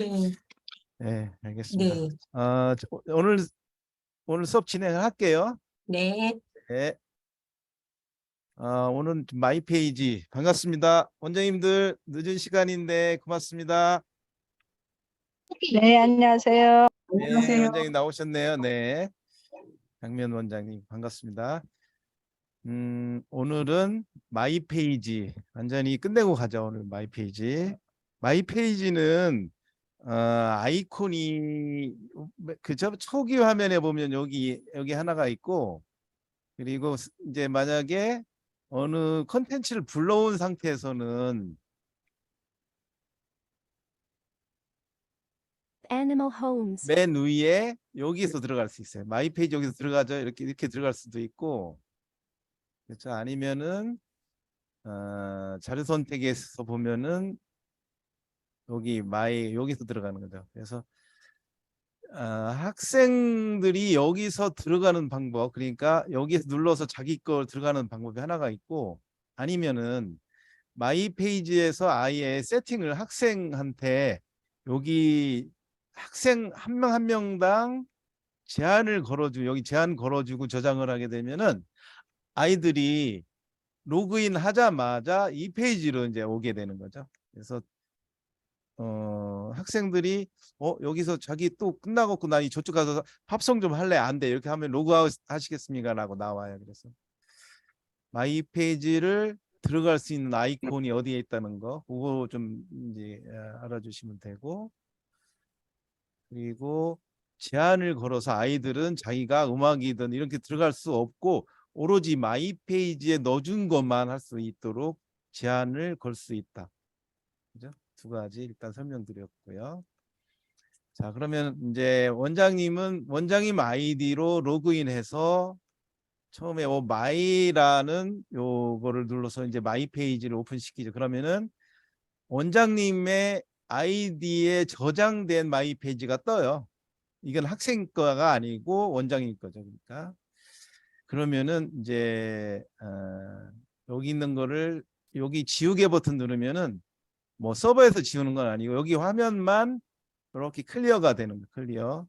네, 네, 알겠습니다. 네, 오늘 수업 진행을 할게요. 네, 네. 오늘 마이 페이지 반갑습니다. 원장님들 늦은 시간인데 고맙습니다. 네, 안녕하세요. 네, 안녕하세요. 원장님 나오셨네요. 네, 장면 원장님 반갑습니다. 오늘은 마이 페이지 완전히 끝내고 가죠. 오늘 마이 페이지. 마이 페이지는 아이콘이 그저 초기 화면에 보면 여기 하나가 있고, 그리고 이제 만약에 어느 컨텐츠를 불러온 상태에서는 Animal Homes. 맨 위에 여기서 들어갈 수 있어요. 마이 페이지 여기서 들어가죠. 이렇게 들어갈 수도 있고, 그렇죠. 아니면은 자료 선택에서 보면은 여기서 들어가는 거죠. 그래서 학생들이 여기서 들어가는 방법, 그러니까 여기서 눌러서 자기 거 들어가는 방법이 하나가 있고, 아니면은 마이 페이지에서 아예 세팅을 학생한테 여기 학생 한 명 한 명당 제한을 걸어주고, 여기 제한 걸어주고 저장을 하게 되면은 아이들이 로그인 하자마자 이 페이지로 이제 오게 되는 거죠. 그래서 학생들이 여기서 자기 또 끝나고 나 저쪽 가서 합성 좀 할래, 안 돼, 이렇게 하면 로그아웃 하시겠습니까 라고 나와요. 그래서 마이 페이지를 들어갈 수 있는 아이콘이 어디에 있다는 거, 그거 좀 이제 알아주시면 되고, 그리고 제한을 걸어서 아이들은 자기가 음악이든 이렇게 들어갈 수 없고 오로지 마이 페이지에 넣어준 것만 할 수 있도록 제한을 걸 수 있다. 그죠? 두 가지 일단 설명드렸고요. 자, 그러면 이제 원장님 아이디로 로그인해서 처음에 마이라는 요거를 눌러서 이제 마이 페이지를 오픈시키죠. 그러면은 원장님의 아이디에 저장된 마이 페이지가 떠요. 이건 학생 거가 아니고 원장님 거죠. 그러니까 그러면은 이제 여기 있는 거를 여기 지우개 버튼 누르면은 뭐 서버에서 지우는 건 아니고 여기 화면만 이렇게 클리어가 되는 거예요. 클리어.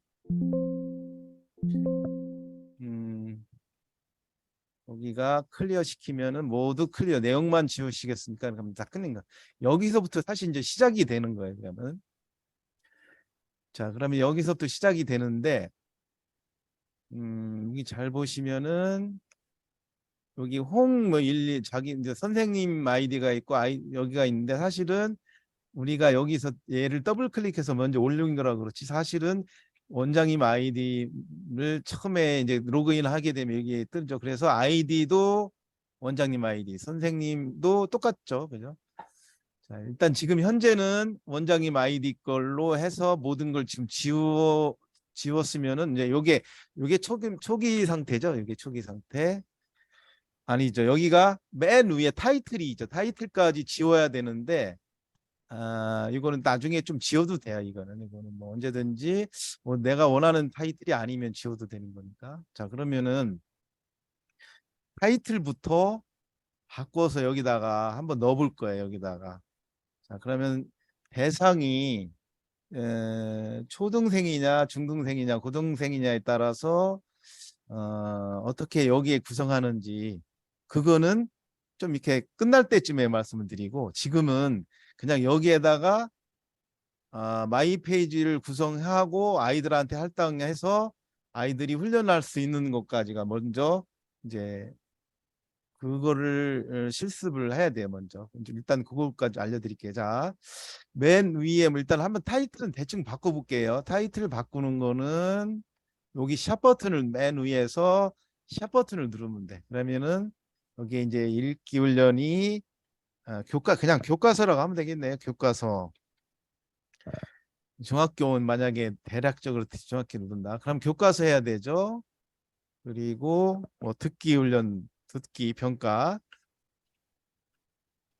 여기가 클리어 시키면은 모두 클리어, 내용만 지우시겠습니까? 그럼 다 끝낸 거. 여기서부터 사실 이제 시작이 되는 거예요. 그러면 자, 그러면 여기서부터 시작이 되는데 여기 잘 보시면은 여기 홈 자기 이제 선생님 아이디가 있고 여기가 있는데, 사실은 우리가 여기서 얘를 더블 클릭해서 먼저 올린 거라 그렇지, 사실은 원장님 아이디를 처음에 이제 로그인 하게 되면 여기에 뜨죠. 그래서 아이디도 원장님 아이디, 선생님도 똑같죠. 그죠? 자, 일단 지금 현재는 원장님 아이디 걸로 해서 모든 걸 지금 지웠으면은 이제 요게 초기 상태죠. 이게 초기 상태. 아니죠. 여기가 맨 위에 타이틀이 있죠. 타이틀까지 지워야 되는데 이거는 나중에 좀 지워도 돼요. 이거는 뭐 언제든지 뭐 내가 원하는 타이틀이 아니면 지워도 되는 거니까. 자, 그러면은 타이틀부터 바꿔서 여기다가 한번 넣어볼 거예요. 여기다가. 자, 그러면 대상이 초등생이냐 중등생이냐 고등생이냐에 따라서 어떻게 여기에 구성하는지, 그거는 좀 이렇게 끝날 때쯤에 말씀을 드리고, 지금은 그냥 여기에다가 마이 페이지를 구성하고 아이들한테 할당해서 아이들이 훈련할 수 있는 것까지가 먼저 이제 그거를 실습을 해야 돼요. 먼저 일단 그거까지 알려드릴게요. 자, 맨 위에 일단 한번 타이틀은 대충 바꿔볼게요. 타이틀 바꾸는 거는 여기 샵 버튼을 맨 위에서 샵 버튼을 누르면 돼. 그러면은 여기 이제 읽기 훈련이 그냥 교과서라고 하면 되겠네요. 교과서. 중학교는 만약에 대략적으로 중학교 누른다. 그럼 교과서 해야 되죠. 그리고 뭐 듣기 훈련, 듣기 평가.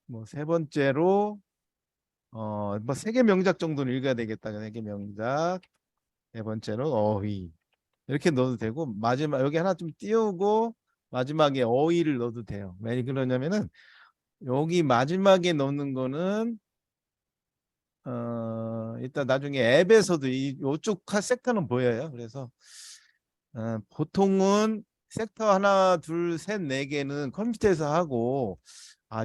뭐 세 번째로 뭐 세계 명작 정도는 읽어야 되겠다. 세계 명작. 네 번째로 어휘. 이렇게 넣어도 되고, 마지막 여기 하나 좀 띄우고 마지막에 어휘를 넣어도 돼요. 왜 그러냐면은 여기 마지막에 넣는 거는 일단 나중에 앱에서도 이쪽 섹터는 보여요. 그래서 보통은 섹터 하나, 둘, 셋, 네 개는 컴퓨터에서 하고,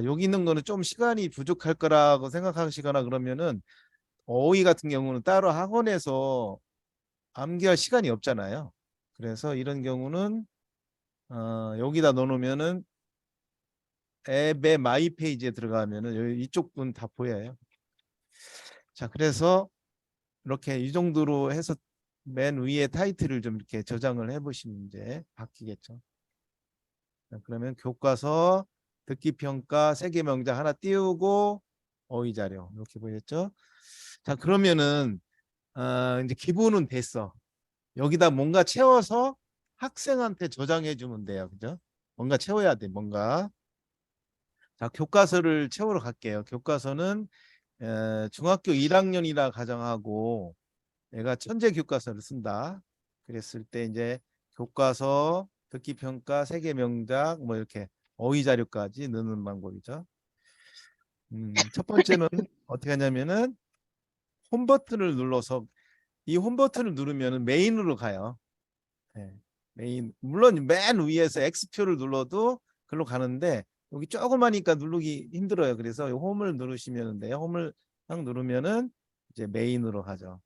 여기 있는 거는 좀 시간이 부족할 거라고 생각하시거나 그러면은 어휘 같은 경우는 따로 학원에서 암기할 시간이 없잖아요. 그래서 이런 경우는 여기다 넣어놓으면은 앱의 마이 페이지에 들어가면은 이쪽 분 다 보여요. 자, 그래서 이렇게 이 정도로 해서 맨 위에 타이틀을 좀 이렇게 저장을 해보시면 이제 바뀌겠죠. 자, 그러면 교과서, 듣기 평가, 세계 명작 하나 띄우고 어휘 자료 이렇게 보였죠. 자, 그러면은 이제 기본은 됐어. 여기다 뭔가 채워서 학생한테 저장해 주면 돼요. 그죠? 뭔가 채워야 돼. 뭔가. 자, 교과서를 채우러 갈게요. 교과서는 중학교 1학년이라 가정하고 내가 천재 교과서를 쓴다. 그랬을 때 이제 교과서, 듣기 평가, 세계 명작 뭐 이렇게 어휘 자료까지 넣는 방법이죠. 첫 번째는 어떻게 하냐면은 홈 버튼을 눌러서 이 홈 버튼을 누르면은 메인으로 가요. 네, 메인. 물론 맨 위에서 X표를 눌러도 글로 가는데 여기 조그마니까 누르기 힘들어요. 그래서 이 홈을 누르시면 돼요. 홈을 딱 누르면은 이제 메인으로 가죠.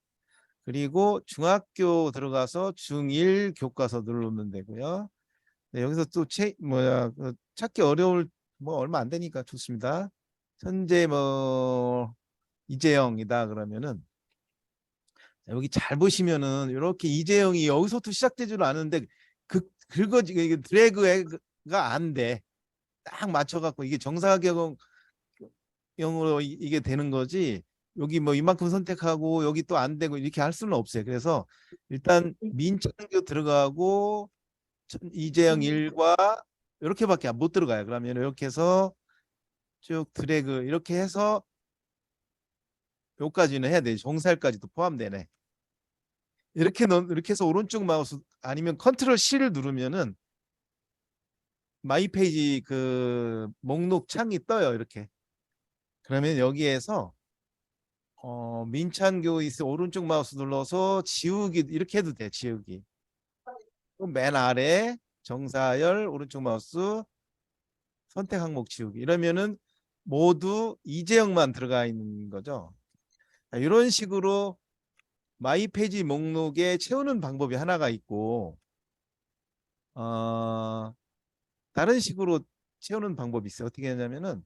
그리고 중학교 들어가서 중1 교과서 누르면 되고요. 네, 여기서 또 찾기 어려울 뭐 얼마 안 되니까 좋습니다. 현재 뭐 이재영이다 그러면은 여기 잘 보시면은 이렇게 이재영이 여기서부터 시작되지는 않은데 긁어지 이게 드래그가 안 돼. 딱 맞춰갖고 이게 정사각형으로 이게 되는 거지. 여기 뭐 이만큼 선택하고 여기 또 안 되고 이렇게 할 수는 없어요. 그래서 일단 민창교 들어가고 이재영 1과 이렇게밖에 못 들어가요. 그러면 이렇게 해서 쭉 드래그 이렇게 해서 여기까지는 해야 돼. 정살까지도 포함되네. 이렇게 해서 오른쪽 마우스 아니면 컨트롤 C를 누르면은 마이 페이지 그 목록 창이 떠요. 이렇게. 그러면 여기에서 민찬교 있어 오른쪽 마우스 눌러서 지우기 이렇게 해도 돼. 지우기. 맨 아래 정사열 오른쪽 마우스 선택 항목 지우기. 이러면은 모두 이재영만 들어가 있는 거죠. 이런 식으로 마이 페이지 목록에 채우는 방법이 하나가 있고 다른 식으로 채우는 방법이 있어요. 어떻게 하냐면은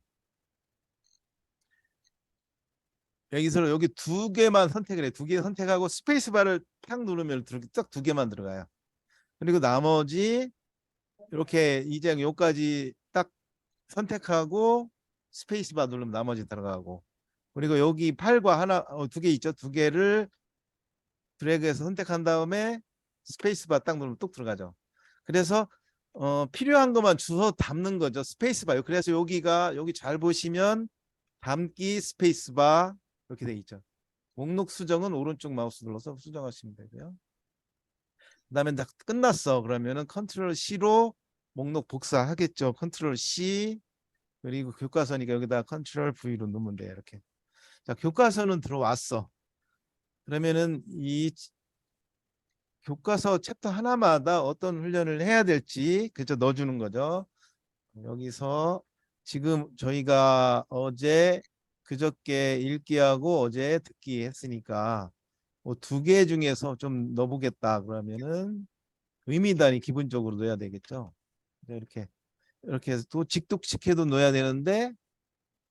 여기서 여기 두 개만 선택을 해. 두 개 선택하고 스페이스바를 탁 누르면 딱 두 개만 들어가요. 그리고 나머지 이렇게 이제 여기까지 딱 선택하고 스페이스바 누르면 나머지 들어가고 그리고 여기 8과 하나 두 개 있죠. 두 개를 드래그해서 선택한 다음에 스페이스바 딱 누르면 뚝 들어가죠. 그래서 필요한 것만 주워 담는 거죠. 스페이스바요. 그래서 여기 잘 보시면 담기 스페이스바 이렇게 돼 있죠. 목록 수정은 오른쪽 마우스 눌러서 수정하시면 되고요. 그다음에 다 끝났어. 그러면은 컨트롤 C로 목록 복사하겠죠. 컨트롤 C 그리고 교과서니까 여기다 컨트롤 V로 넣으면 돼요. 이렇게. 자, 교과서는 들어왔어. 그러면은 이 교과서 챕터 하나마다 어떤 훈련을 해야 될지 그저 넣어주는 거죠. 여기서 지금 저희가 어제 그저께 읽기하고 어제 듣기 했으니까 뭐 두 개 중에서 좀 넣어보겠다 그러면은 의미단위 기본적으로 넣어야 되겠죠. 이렇게 해서 또 직독식해도 넣어야 되는데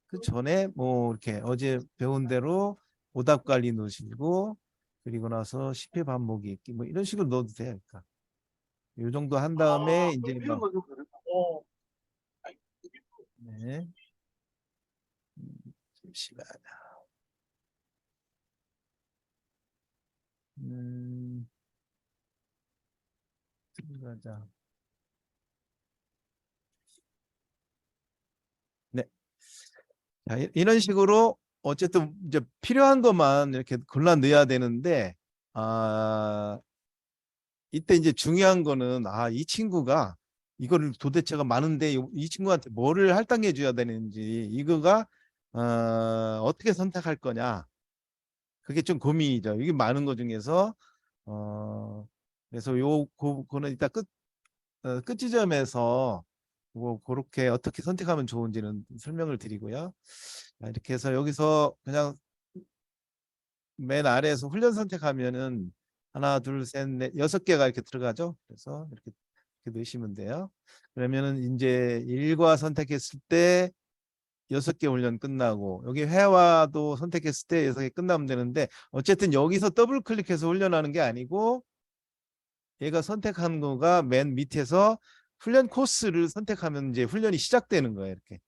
그 전에 뭐 이렇게 어제 배운 대로 오답 관리 넣으시고 그리고 나서 10회 반복이 있기 뭐 이런 식으로 넣어도 돼요. 그러니까 이 정도 한 다음에 이제 막 네. 잠시만요. 들어가자. 네. 자, 이런 식으로 어쨌든 이제 필요한 것만 이렇게 골라 넣어야 되는데 이때 이제 중요한 거는 이 친구가 이거를 도대체가 많은데 이 친구한테 뭐를 할당해 줘야 되는지 이거가 어떻게 선택할 거냐 그게 좀 고민이죠. 이게 많은 것 중에서 그래서 그거는 이따 끝 지점에서 뭐 그렇게 어떻게 선택하면 좋은지는 설명을 드리고요. 자, 이렇게 해서 여기서 그냥 맨 아래에서 훈련 선택하면은 하나, 둘, 셋, 넷, 6개가 이렇게 들어가죠. 그래서 이렇게 넣으시면 돼요. 그러면은 이제 일과 선택했을 때 6개 훈련 끝나고 여기 회화도 선택했을 때 6개 끝나면 되는데 어쨌든 여기서 더블 클릭해서 훈련하는 게 아니고 얘가 선택한 거가 맨 밑에서 훈련 코스를 선택하면 이제 훈련이 시작되는 거예요. 이렇게.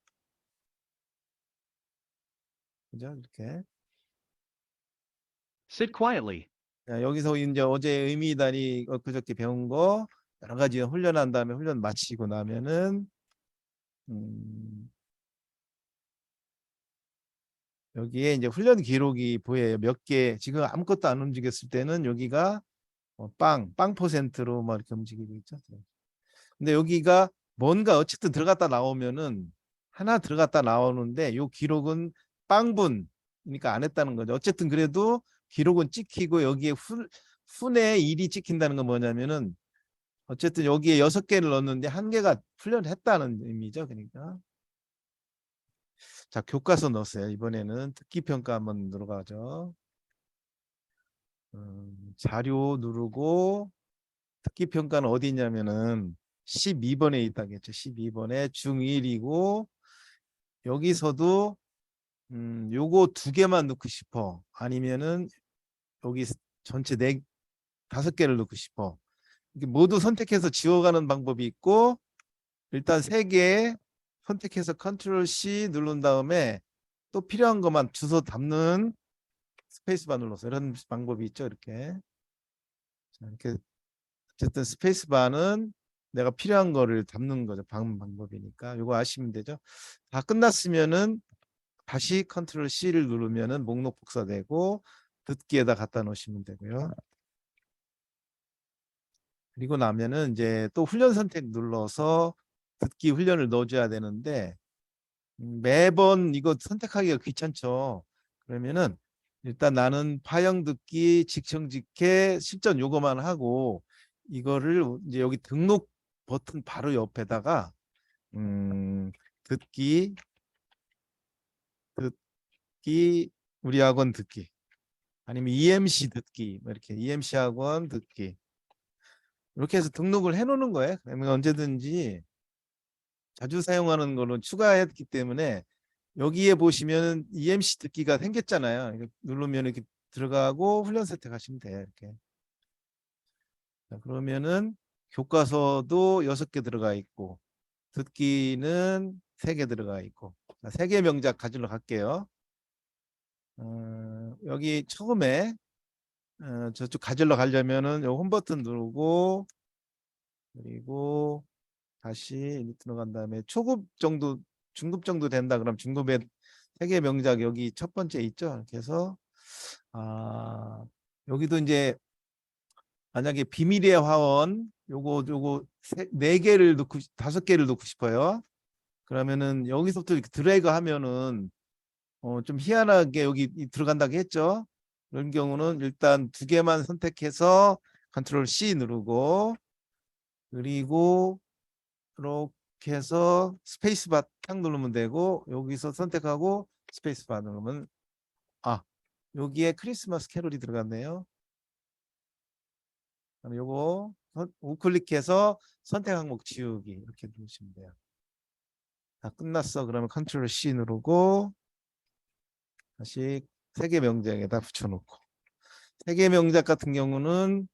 그죠? 이렇게. Sit quietly. 자, 여기서 이제 어제 의미단이 그저께 배운 거 여러 가지 훈련한 다음에 훈련 마치고 나면은 여기에 이제 훈련 기록이 보여요. 몇 개. 지금 아무것도 안 움직였을 때는 여기가 빵 퍼센트로 막 이렇게 움직이고 있죠. 근데 여기가 뭔가 어쨌든 들어갔다 나오면은 하나 들어갔다 나오는데 요 기록은 빵분 그러니까 안 했다는 거죠. 어쨌든 그래도 기록은 찍히고 여기에 훈의 일이 찍힌다는 건 뭐냐면은 어쨌든 여기에 6개를 넣었는데 1개가 훈련을 했다는 의미죠. 그러니까 자, 교과서 넣었어요. 이번에는 듣기 평가 한번 들어가죠. 자료 누르고 듣기 평가는 어디 있냐면은 12번에 있다겠죠. 12번에 중1이고 여기서도 요거 2개만 넣고 싶어. 아니면은 여기 전체 5개를 넣고 싶어. 이게 모두 선택해서 지워가는 방법이 있고 일단 3개 선택해서 컨트롤 C 누른 다음에 또 필요한 것만 주소 담는 스페이스바 눌러서 이런 방법이 있죠. 이렇게. 자, 이렇게 어쨌든 스페이스바는 내가 필요한 거를 담는 거죠. 방법이니까. 이거 아시면 되죠. 다 끝났으면은 다시 컨트롤 C를 누르면은 목록 복사되고 듣기에다 갖다 놓으시면 되고요. 그리고 나면은 이제 또 훈련 선택 눌러서 듣기 훈련을 넣어줘야 되는데 매번 이거 선택하기가 귀찮죠. 그러면은 일단 나는 파형 듣기, 직청 직해, 실전 요거만 하고 이거를 이제 여기 등록 버튼 바로 옆에다가 듣기 우리 학원 듣기 아니면 EMC 듣기 뭐 이렇게 EMC 학원 듣기 이렇게 해서 등록을 해놓는 거예요. 그러면 언제든지 자주 사용하는 거로 추가했기 때문에 여기에 보시면 EMC 듣기가 생겼잖아요. 이거 누르면 이렇게 들어가고 훈련 선택하시면 돼요. 이렇게. 자, 그러면은 교과서도 6개 들어가 있고 듣기는 3개 들어가 있고 자, 3개 명작 가지러 갈게요. 여기 처음에 저쪽 가지러 가려면은 요 홈 버튼 누르고 그리고 다시 들어간 다음에 초급 정도 중급 정도 된다 그럼 중급에 3개 명작 여기 첫 번째 있죠. 이렇게 해서 여기도 이제 만약에 비밀의 화원 요거 4개를 넣고 5개를 넣고 싶어요. 그러면은 여기서부터 이렇게 드래그 하면은 좀 희한하게 여기 들어간다고 했죠. 그런 경우는 일단 2개만 선택해서 컨트롤 C 누르고 그리고 이렇게 해서 스페이스바 딱 누르면 되고 여기서 선택하고 스페이스바 누르면 여기에 크리스마스 캐롤이 들어갔네요. 요거 우클릭해서 선택 항목 지우기 이렇게 누르시면 돼요. 다 끝났어. 그러면 컨트롤 C 누르고 다시 3개 명작에다 붙여놓고 3개 명작 같은 경우는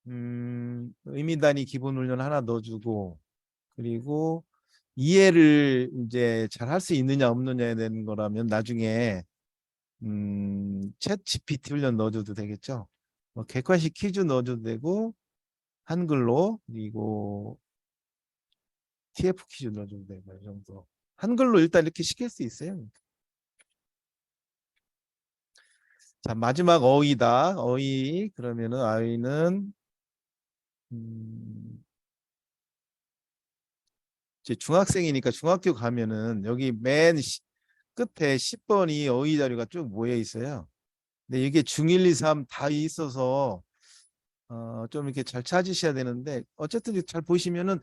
의미 단위 기본 훈련 하나 넣어주고 그리고 이해를 이제 잘 할 수 있느냐 없느냐에 대한 거라면 나중에 챗 GPT 훈련 넣어줘도 되겠죠. 뭐 객관식 퀴즈 넣어줘도 되고 한글로 그리고 TF 퀴즈 넣어줘도 되고 이 정도. 한글로 일단 이렇게 시킬 수 있어요. 자 마지막 어휘다. 어휘 그러면은 어휘는 이제 중학생이니까 중학교 가면은 여기 맨 끝에 10번이 어휘 자료가 쭉 모여 있어요. 근데 이게 중1, 2, 3 다 있어서 좀 이렇게 잘 찾으셔야 되는데 어쨌든 잘 보시면은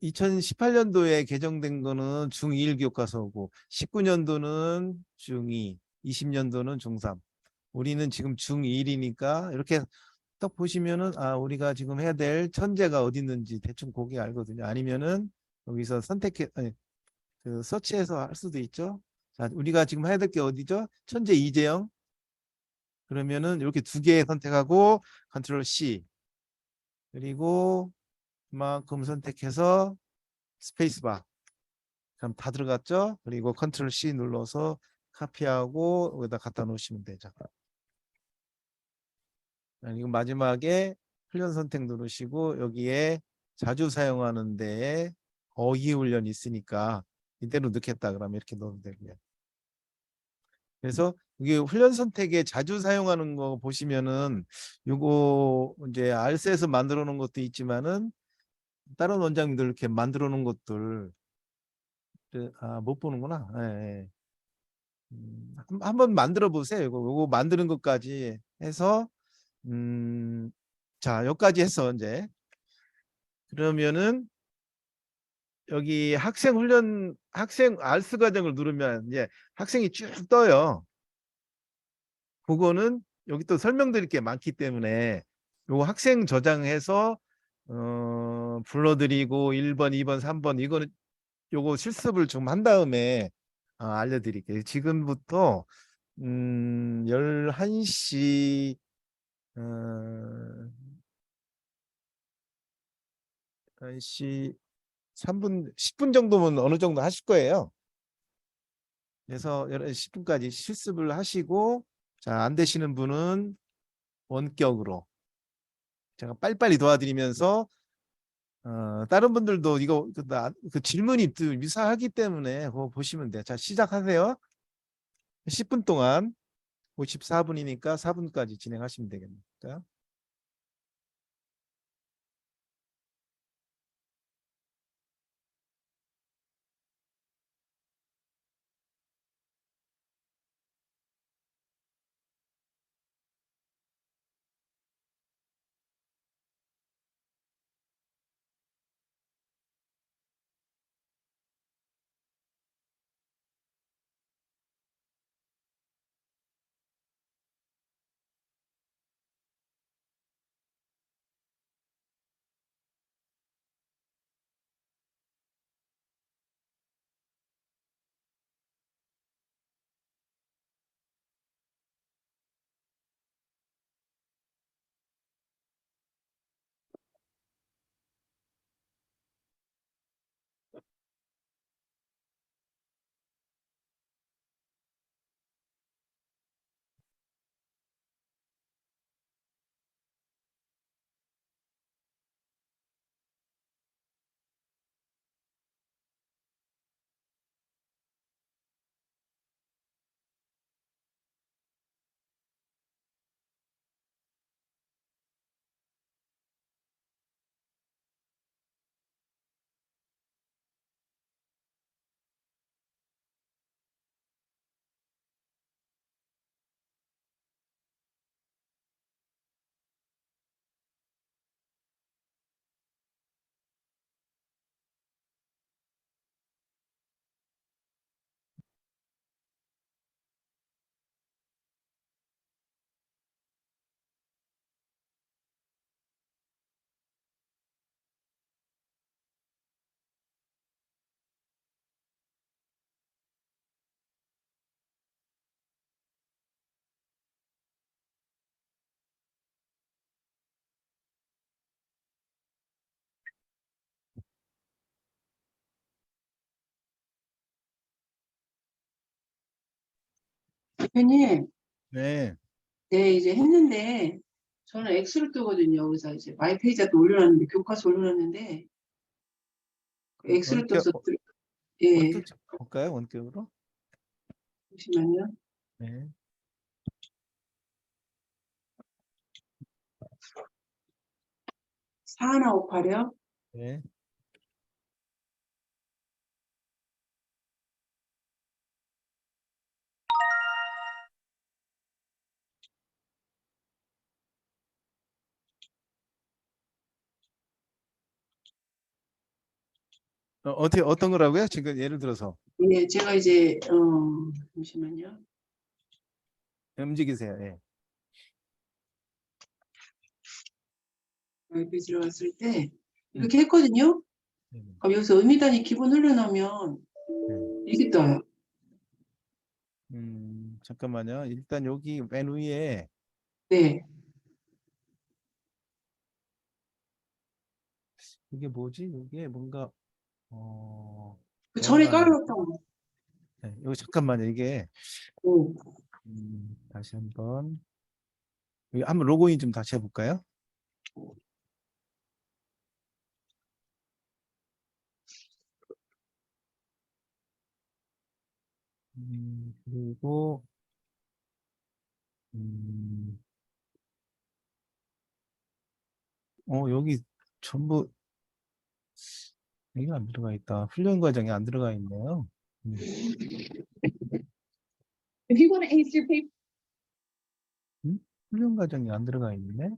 2018년도에 개정된 거는 중2 교과서고 19년도는 중2, 20년도는 중3. 우리는 지금 중1이니까 이렇게 딱 보시면은 우리가 지금 해야 될 천재가 어디 있는지 대충 보기 알거든요. 아니면은 여기서 선택해 아니, 그 서치해서 할 수도 있죠. 자, 우리가 지금 해야 될 게 어디죠? 천재 이재영. 그러면은 이렇게 두 개 선택하고 컨트롤 C 그리고 그만큼 선택해서 스페이스바. 그럼 다 들어갔죠? 그리고 컨트롤 C 눌러서 카피하고 여기다 갖다 놓으시면 되죠. 그리고 마지막에 훈련 선택 누르시고 여기에 자주 사용하는 데에 어휘 훈련이 있으니까 이대로 넣겠다 그러면 이렇게 넣으면 되고요. 그래서 이게 훈련 선택에 자주 사용하는 거 보시면은 요거 이제 알스에서 만들어 놓은 것도 있지만은 다른 원장님들 이렇게 만들어 놓은 것들 못 보는구나. 예, 예. 한번 만들어 보세요. 요거 만드는 것까지 해서 자, 여기까지 했어 이제. 그러면은 여기 학생 알스 과정을 누르면 이제 학생이 쭉 떠요. 그거는 여기 또 설명드릴 게 많기 때문에 요거 학생 저장해서 불러드리고 1번, 2번, 3번 이거는 요거 실습을 좀 한 다음에 알려드릴게요. 지금부터 11시 어, 11시 3분, 10분 정도면 어느 정도 하실 거예요. 그래서 11시 10분까지 실습을 하시고 자, 안 되시는 분은 원격으로 제가 빨리빨리 도와드리면서 다른 분들도 이거 그 질문이 또 유사하기 때문에 그거 보시면 돼요. 자, 시작하세요. 10분 동안 54분이니까 4분까지 진행하시면 되겠습니다. 대표님, 네. 네, 이제 했는데, 저는 X를 뜨거든요. 그래서 이제 마이페이지에 또 올려놨는데, 교과서 올려놨는데, X를 원격 떠서, 예, 원격 볼까요? 원격으로? 잠시만요. 네. 4158이요? 네. 어떻게 어떤 거라고요? 지금 예를 들어서 예, 제가 이제 잠시만요. 움직이세요. 예. 마이페이지 들어갔을 때 음. 이렇게 했거든요. 네. 그럼 여기서 음미단위 기본 흘러나오면 네. 이렇게 떠요. 잠깐만요. 일단 여기 맨 위에 네. 이게 뭐지? 이게 뭔가 그 전에 뭐가 나? 깔아놓던 거. 네. 여기 잠깐만요. 이게 네. 다시 한번 여기 한번 로그인 좀 다시 해볼까요? 그리고 음, 여기 전부 여기가 안 들어가 있다. 훈련 과정이 안 들어가 있네요. 음, If you want to ace your paper, 훈련 과정이 안 들어가 있네.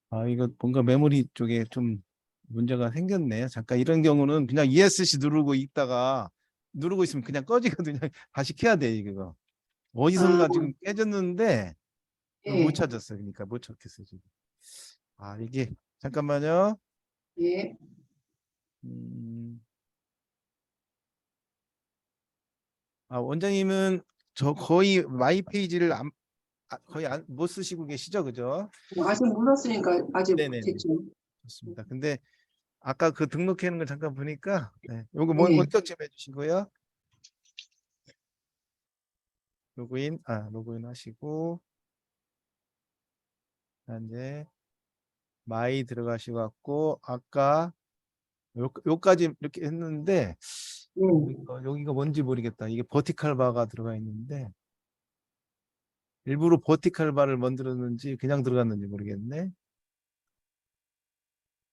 아, 이거 뭔가 메모리 쪽에 좀 문제가 생겼네요. 잠깐 이런 경우는 그냥 ESC 누르고 있다가 누르고 있으면 그냥 꺼지거든요. 다시 켜야 돼, 이거. 아, 어디선가 지금 깨졌는데 이걸 못 예. 찾았어요. 그러니까 못 찾겠어요, 지금. 아, 이게 잠깐만요. 예. 음, 원장님은 저 거의 마이 페이지를 거의 못 쓰시고 계시죠, 그죠? 아직 몰랐으니까 아직 네네네. 못했죠. 좋습니다. 근데 아까 그 등록하는 걸 잠깐 보니까 요거 네. 원격 좀 해주시고요. 로그인 하시고 이제 마이 들어가시고 갖고 아까 요까지 이렇게 했는데 네. 여기가 뭔지 모르겠다. 이게 버티칼 바가 들어가 있는데 일부러 버티칼 바를 만들었는지 그냥 들어갔는지 모르겠네.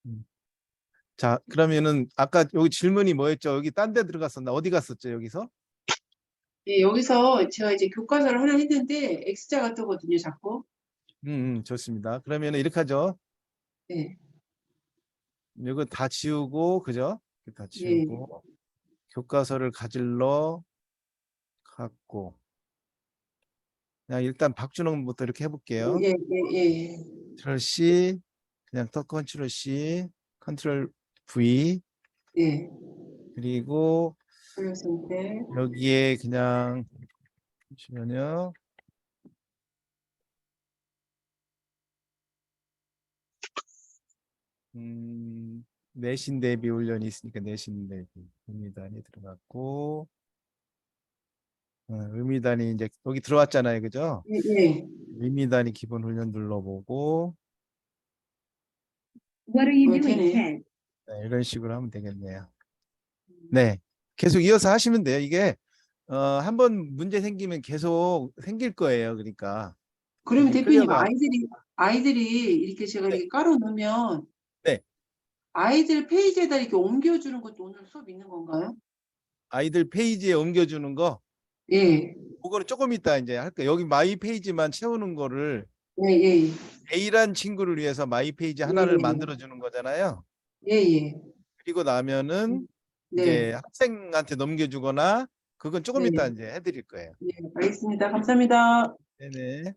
음. 자, 그러면은 아까 여기 질문이 뭐였죠? 여기 딴 데 들어갔었나? 어디 갔었죠? 여기서? 예, 여기서 제가 이제 교과서를 하나 했는데 X자가 뜨거든요, 자꾸. 좋습니다. 그러면 이렇게 하죠. 네. 이거 다 지우고, 그죠? 다 예. 지우고, 교과서를 가질러 갖고, 그냥 일단 박준홍부터 이렇게 해볼게요. 예, 예, 예. 컨트롤 C, 그냥 더 컨트롤 C, 컨트롤 V, 예. 그리고 플러 선택. 여기에 그냥, 보시면요. 내신 대비 훈련이 있으니까 내신 대비 의미단이 들어갔고, 의미단이 이제 여기 들어왔잖아요, 그죠? 예, 예. 의미단이 기본 훈련 눌러보고 what are you doing, 되네. Ted? 이런 식으로 하면 되겠네요. 네, 계속 이어서 하시면 돼요. 이게 한번 문제 생기면 계속 생길 거예요. 그러니까 그러면 이게 대표님 클리어가 아이들이 이렇게 제가 네, 이렇게 깔아 놓으면 네. 아이들 페이지에다 이렇게 옮겨주는 것도 오늘 수업 있는 건가요? 아이들 페이지에 옮겨주는 거 예. 그거는 조금 이따 이제 할게요. 여기 마이 페이지만 채우는 거를 예, 예. A란 친구를 위해서 마이 페이지 하나를 만들어 주는 거잖아요. 예, 예. 그리고 나면은 네. 이제 학생한테 넘겨주거나 그건 조금 이따 네. 이제 해드릴 거예요. 네. 알겠습니다. 감사합니다. 네네.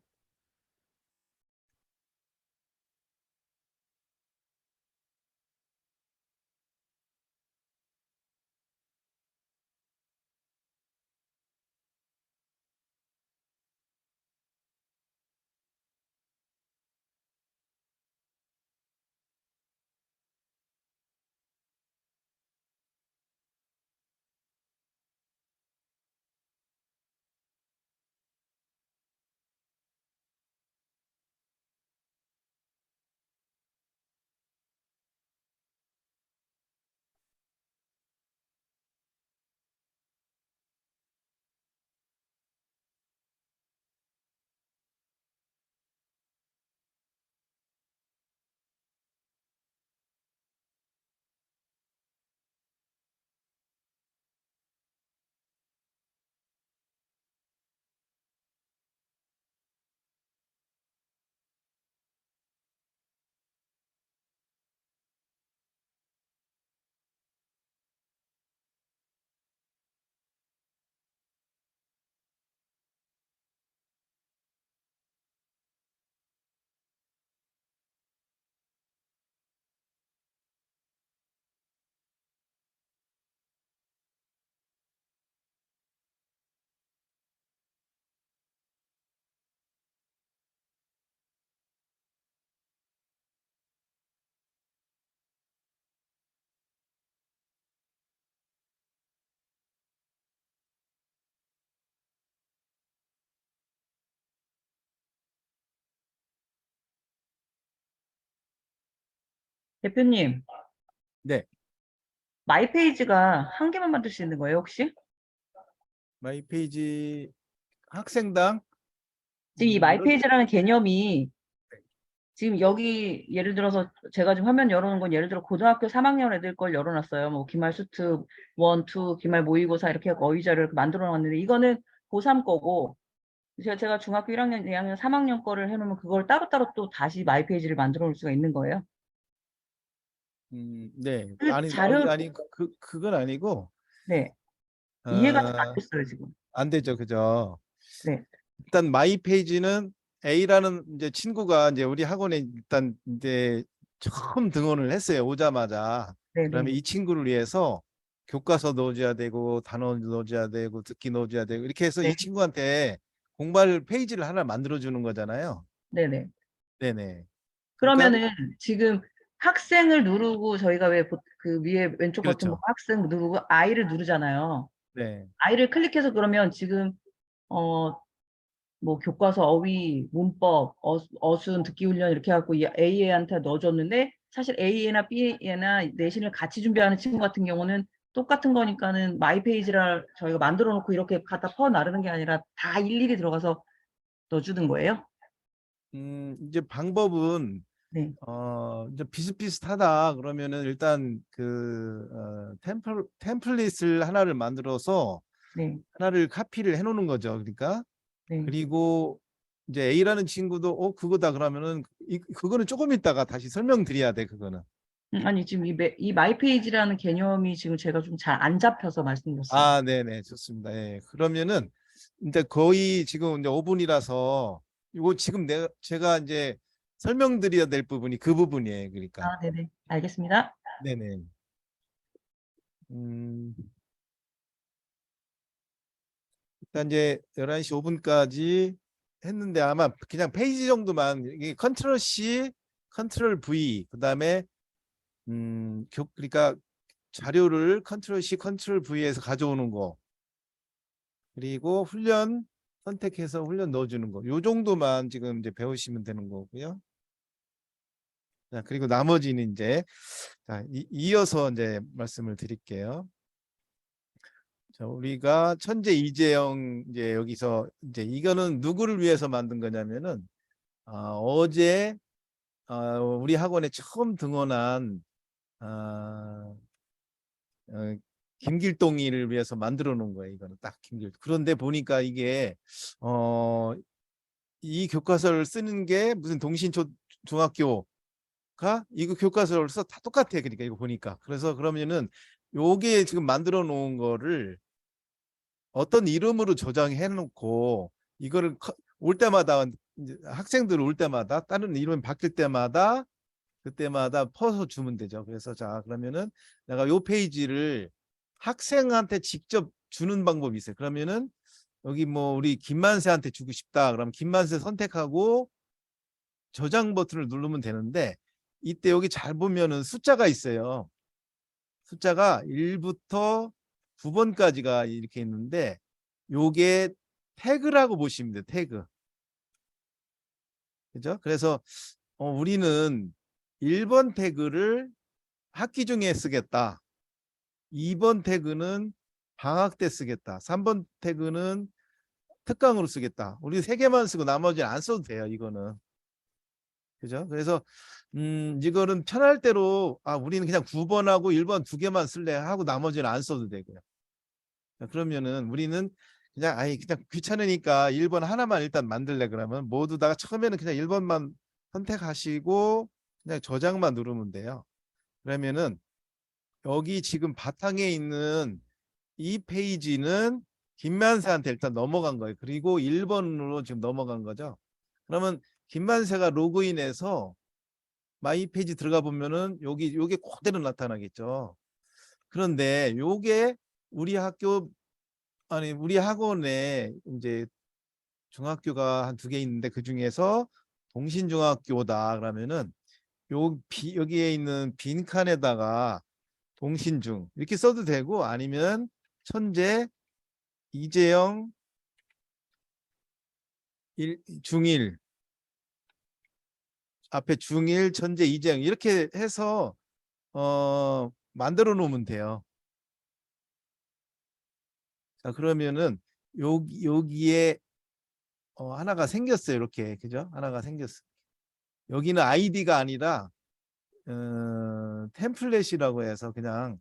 대표님, 네, 마이페이지가 한 개만 만들 수 있는 거예요, 혹시? 마이페이지 학생당 지금 이 물론 마이페이지라는 개념이 지금 여기 예를 들어서 제가 지금 화면 열어놓은 건 예를 들어 고등학교 3학년 애들 걸 열어놨어요. 뭐 기말 수트 1, 2, 기말 모의고사 이렇게 해서 어휘자료를 만들어 놨는데 이거는 고3 거고 제가 중학교 1학년, 2학년, 3학년 거를 해놓으면 그걸 따로따로 또 다시 마이페이지를 만들어 놓을 수가 있는 거예요. 네, 그 아니 자료, 그건 아니고 네, 이해가 잘 안 어, 됐어요, 지금. 안 되죠, 그죠? 네, 일단 마이페이지는 A라는 이제 친구가 이제 우리 학원에 일단 이제 처음 등원을 했어요. 오자마자. 네, 그러면 네. 이 친구를 위해서 교과서 넣어줘야 되고 단어 넣어줘야 되고 듣기 넣어줘야 되고 이렇게 해서 네, 이 친구한테 공부할 페이지를 하나 만들어 주는 거잖아요. 네, 네. 네네. 그러니까 그러면은 지금 학생을 누르고 저희가 왜 그 위에 왼쪽 버튼 보고 그렇죠. 학생 누르고 I를 누르잖아요. 네. I를 클릭해서 그러면 지금 뭐 교과서, 어휘, 문법, 어순, 듣기 훈련 이렇게 해갖고 이 A한테 넣어줬는데 사실 A나 B나 내신을 같이 준비하는 친구 같은 경우는 똑같은 거니까는 마이페이지를 저희가 만들어 놓고 이렇게 갖다 퍼 나르는 게 아니라 다 일일이 들어가서 넣어주는 거예요? 이제 방법은 네, 이제 비슷비슷하다 그러면은 일단 템플릿을 하나를 만들어서 네, 하나를 카피를 해 놓는 거죠. 그러니까 네. 그리고 이제 A라는 친구도 그거다 그러면은 그거는 조금 있다가 다시 설명드려야 돼. 그거는. 아니 지금 이 마이페이지라는 개념이 지금 제가 좀 잘 안 잡혀서 말씀드렸어요. 네네, 좋습니다. 예. 그러면은 이제 거의 지금 이제 5분이라서 이거 지금 제가 이제 설명드려야 될 부분이 그 부분이에요. 그러니까. 아, 네네. 알겠습니다. 네네. 음, 일단 이제 11시 5분까지 했는데 아마 그냥 페이지 정도만 이게 컨트롤 C, 컨트롤 V 그다음에 그러니까 자료를 컨트롤 C, 컨트롤 V에서 가져오는 거 그리고 훈련 선택해서 훈련 넣어주는 거. 요 정도만 지금 이제 배우시면 되는 거고요. 자, 그리고 나머지는 이제 이어서 이제 말씀을 드릴게요. 자, 우리가 천재 이재영 이제 여기서 이제 이거는 누구를 위해서 만든 거냐면은 어제 우리 학원에 처음 등원한 어, 김길동이를 위해서 만들어 놓은 거예요. 이거는 딱 그런데 보니까 이게 이 교과서를 쓰는 게 무슨 중학교가 이거 교과서를 써 다 똑같아. 그러니까 이거 보니까 그래서 그러면은 요게 지금 만들어 놓은 거를 어떤 이름으로 저장해 놓고 이거를 올 때마다 이제 학생들 올 때마다 다른 이름이 바뀔 때마다 그때마다 퍼서 주면 되죠. 그래서 자 그러면은 내가 요 페이지를 학생한테 직접 주는 방법이 있어요. 그러면은 여기 뭐 우리 김만세한테 주고 싶다. 그러면 김만세 선택하고 저장 버튼을 누르면 되는데 이때 여기 잘 보면은 숫자가 있어요. 숫자가 1부터 9번까지가 이렇게 있는데 요게 태그라고 보시면 돼요. 태그. 그죠? 그래서 우리는 1번 태그를 학기 중에 쓰겠다. 2번 태그는 방학 때 쓰겠다. 3번 태그는 특강으로 쓰겠다. 우리 3개만 쓰고 나머지는 안 써도 돼요. 이거는. 그죠? 그래서 이거는 편할 대로 우리는 그냥 9번하고 1번 2개만 쓸래 하고 나머지는 안 써도 되고요. 그러면은 우리는 그냥 귀찮으니까 1번 하나만 일단 만들래 그러면 모두 다 처음에는 그냥 1번만 선택하시고 그냥 저장만 누르면 돼요. 그러면은 여기 지금 바탕에 있는 이 페이지는 김만세한테 일단 넘어간 거예요. 그리고 1번으로 지금 넘어간 거죠. 그러면 김만세가 로그인해서 마이 페이지 들어가 보면은 요게 그대로 나타나겠죠. 그런데 요게 우리 우리 학원에 이제 중학교가 한 2개 있는데 그 중에서 동신중학교다 그러면은 여기에 있는 빈칸에다가 동신중 이렇게 써도 되고 아니면 천재 이재영 중1 앞에 중일, 천재, 이재영 이렇게 해서 만들어 놓으면 돼요. 자, 그러면은 여기에 하나가 생겼어요. 이렇게. 그죠? 하나가 생겼어. 여기는 아이디가 아니라 템플릿이라고 해서 그냥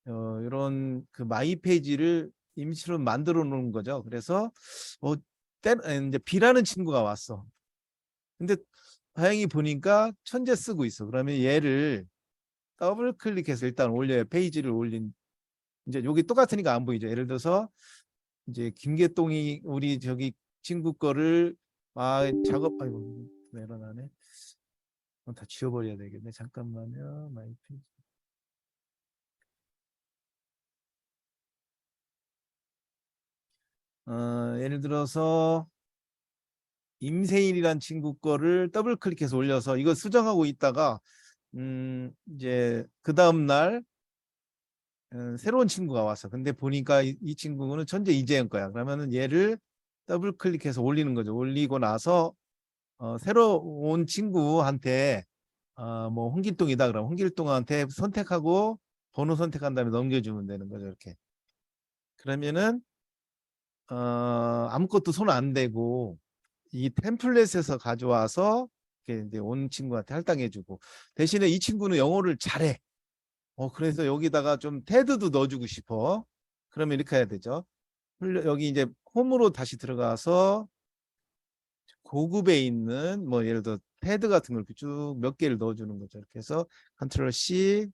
이런 그 마이 페이지를 임시로 만들어 놓은 거죠. 그래서 이제 B라는 친구가 왔어. 근데 다행히 보니까 천재 쓰고 있어. 그러면 얘를 더블 클릭해서 일단 올려요. 페이지를 올린. 이제 여기 똑같으니까 안 보이죠. 예를 들어서 이제 김계동이 우리 저기 친구 거를 아이고 내려나네. 다 지워버려야 되겠네. 잠깐만요. 마이 페이지. 예를 들어서 임세일이란 친구 거를 더블 클릭해서 올려서 이거 수정하고 있다가 이제 그 다음 날 새로운 친구가 왔어. 근데 보니까 이 친구는 천재 이재영 거야. 그러면은 얘를 더블 클릭해서 올리는 거죠. 올리고 나서 새로 온 친구한테 뭐 홍길동이다 그러면 홍길동한테 선택하고 번호 선택한 다음에 넘겨주면 되는 거죠. 이렇게. 그러면은 아무것도 손 안 대고 이 템플릿에서 가져와서 이렇게 이제 온 친구한테 할당해주고 대신에 이 친구는 영어를 잘해. 그래서 여기다가 좀 테드도 넣어주고 싶어. 그러면 이렇게 해야 되죠. 여기 이제 홈으로 다시 들어가서 고급에 있는 뭐 예를 들어 테드 같은 걸 쭉 몇 개를 넣어주는 거죠. 이렇게 해서 컨트롤 C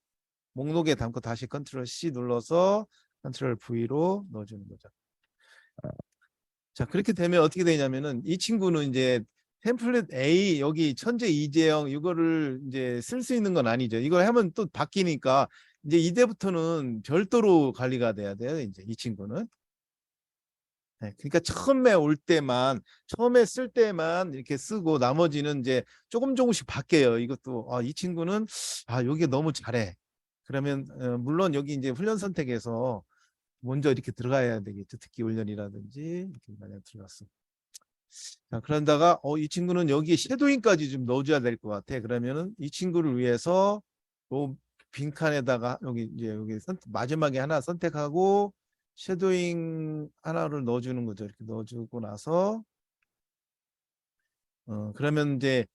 목록에 담고 다시 컨트롤 C 눌러서 컨트롤 V로 넣어주는 거죠. 자, 그렇게 되면 어떻게 되냐면은 이 친구는 이제 템플릿 A 여기 천재 이재영 이거를 이제 쓸 수 있는 건 아니죠. 이걸 하면 또 바뀌니까 이제 이제부터는 별도로 관리가 돼야 돼요. 이제 이 친구는. 네, 그러니까 처음에 쓸 때만 이렇게 쓰고 나머지는 이제 조금씩 바뀌어요. 이것도 이 친구는 여기 너무 잘해. 그러면 물론 여기 이제 훈련 선택에서 먼저 이렇게 들어가야 되겠죠. 특기 훈련이라든지 이렇게 만약 들어갔어. 자, 그런다가 이 친구는 여기에 섀도잉까지 좀 넣어줘야 될 것 같아. 그러면은 이 친구를 위해서 빈칸에다가 여기 마지막에 하나 선택하고 섀도잉 하나를 넣어주는 거죠. 이렇게 넣어주고 나서 그러면 이제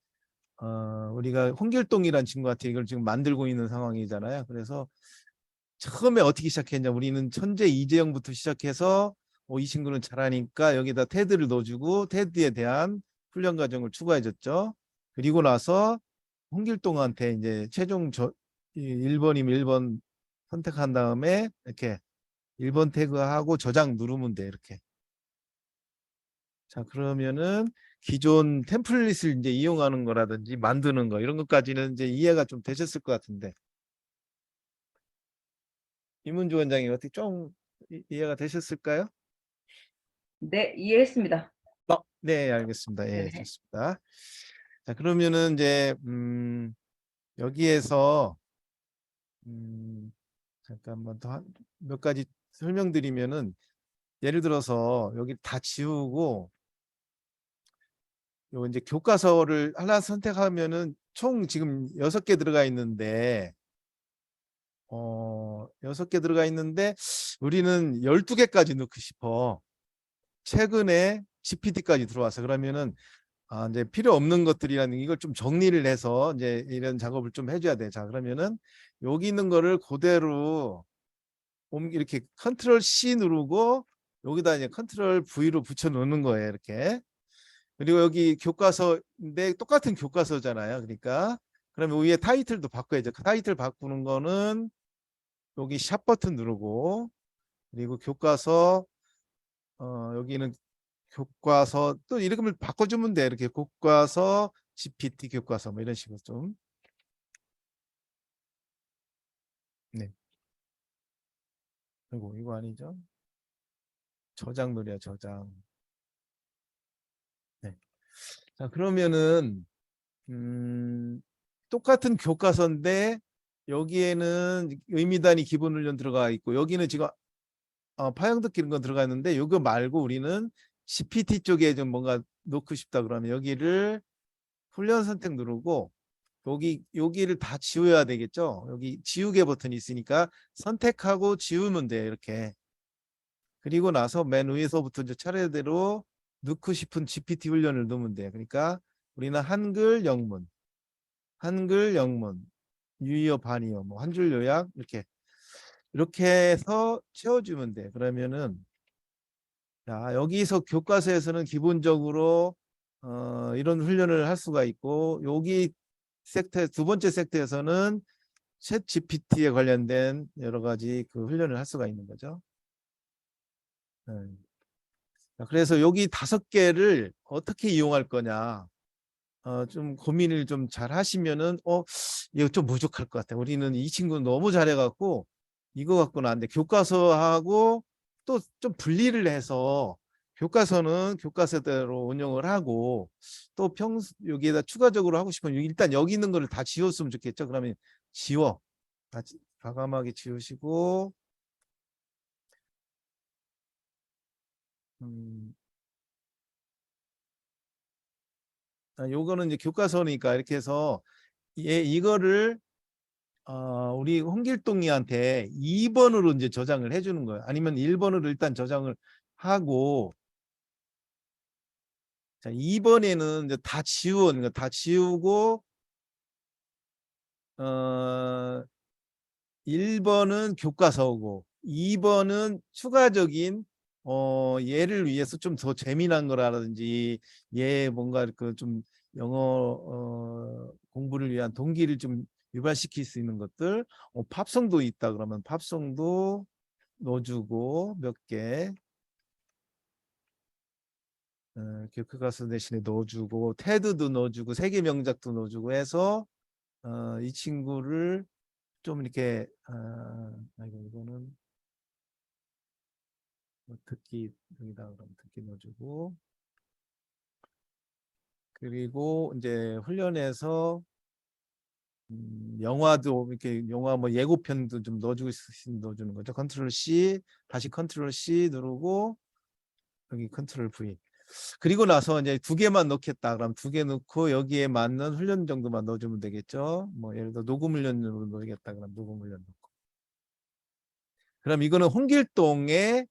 우리가 홍길동이란 친구한테 이걸 지금 만들고 있는 상황이잖아요. 그래서 처음에 어떻게 시작했냐 우리는 천재 이재영부터 시작해서 이 친구는 잘하니까 여기다 테드를 넣어주고 테드에 대한 훈련 과정을 추가해줬죠. 그리고 나서 홍길동한테 이제 최종 1번이면 1번 선택한 다음에 이렇게 1번 태그하고 저장 누르면 돼. 이렇게. 자, 그러면은 기존 템플릿을 이제 이용하는 거라든지 만드는 거 이런 것까지는 이제 이해가 좀 되셨을 것 같은데 이문주 원장님 어떻게 좀 이해가 되셨을까요? 네, 이해했습니다. 네, 알겠습니다. 예, 네. 좋습니다. 자, 그러면은 이제 여기에서 잠깐만 더 몇 가지 설명드리면은 예를 들어서 여기 다 지우고 요 이제 교과서를 하나 선택하면은 총 지금 6개 들어가 있는데 6개 들어가 있는데 우리는 12개까지 넣고 싶어. 최근에 GPT까지 들어와서 그러면은 이제 필요 없는 것들이라는 이걸 좀 정리를 해서 이제 이런 작업을 좀 해줘야 돼. 자, 그러면은 여기 있는 거를 그대로 이렇게 컨트롤 C 누르고 여기다 이제 컨트롤 V로 붙여 놓는 거예요. 이렇게. 그리고 여기 교과서인데 똑같은 교과서잖아요. 그러니까 그러면 위에 타이틀도 바꿔야죠. 타이틀 바꾸는 거는 여기 샵 버튼 누르고 그리고 교과서 여기는 교과서 또 이름을 바꿔주면 돼. 이렇게 교과서 GPT 교과서 뭐 이런 식으로 좀. 네. 아이고 이거 아니죠? 저장 누려 저장. 네. 자, 그러면은 똑같은 교과서인데 여기에는 의미단위 기본훈련 들어가 있고 여기는 지금 파형듣기 이런 거 들어가 있는데 이거 말고 우리는 GPT 쪽에 좀 뭔가 놓고 싶다 그러면 여기를 훈련 선택 누르고 여기를 다 지워야 되겠죠. 여기 지우개 버튼이 있으니까 선택하고 지우면 돼요. 이렇게. 그리고 나서 맨 위에서부터 이제 차례대로 넣고 싶은 GPT 훈련을 넣으면 돼요. 그러니까 우리는 한글 영문, 유의어, 반의어, 뭐 한 줄 요약 이렇게 해서 채워주면 돼. 그러면은 자, 여기서 교과서에서는 기본적으로 이런 훈련을 할 수가 있고, 여기 섹터 두 번째 섹터에서는 챗 GPT에 관련된 여러 가지 그 훈련을 할 수가 있는 거죠. 네. 자, 그래서 여기 5개를 어떻게 이용할 거냐, 좀 고민을 좀 잘 하시면은 이거 좀 부족할 것 같아. 우리는 이 친구는 너무 잘해갖고 이거 갖고는 안 돼. 교과서하고 또 좀 분리를 해서 교과서는 교과서대로 운영을 하고 또 여기에다 추가적으로 하고 싶으면 일단 여기 있는 거를 다 지웠으면 좋겠죠. 그러면 지워. 과감하게 지우시고 요거는 이제 교과서니까 이렇게 해서 이거를 우리 홍길동이한테 2번으로 이제 저장을 해주는 거예요. 아니면 1번으로 일단 저장을 하고, 자, 2번에는 이제 다 지우고, 1번은 교과서고, 2번은 추가적인 얘를 위해서 좀 더 재미난 거라든지, 얘 뭔가 그 좀 영어 공부를 위한 동기를 좀 유발시킬 수 있는 것들, 팝송도 있다 그러면 팝송도 넣어주고 몇 개, 교과서 대신에 넣어주고 테드도 넣어주고 세계 명작도 넣어주고 해서 이 친구를 좀 이렇게 이거는 뭐 듣기 여기다 그럼 듣기 넣어주고, 그리고 이제 훈련해서 영화도 이렇게 영화 뭐 예고편도 좀 넣어주는 거죠. 컨트롤 C, 다시 컨트롤 C 누르고 여기 컨트롤 V. 그리고 나서 이제 2개만 넣겠다. 그럼 2개 넣고 여기에 맞는 훈련 정도만 넣어주면 되겠죠. 뭐 예를 들어 녹음 훈련으로 넣겠다. 그럼 녹음 훈련 넣고. 그럼 이거는 홍길동에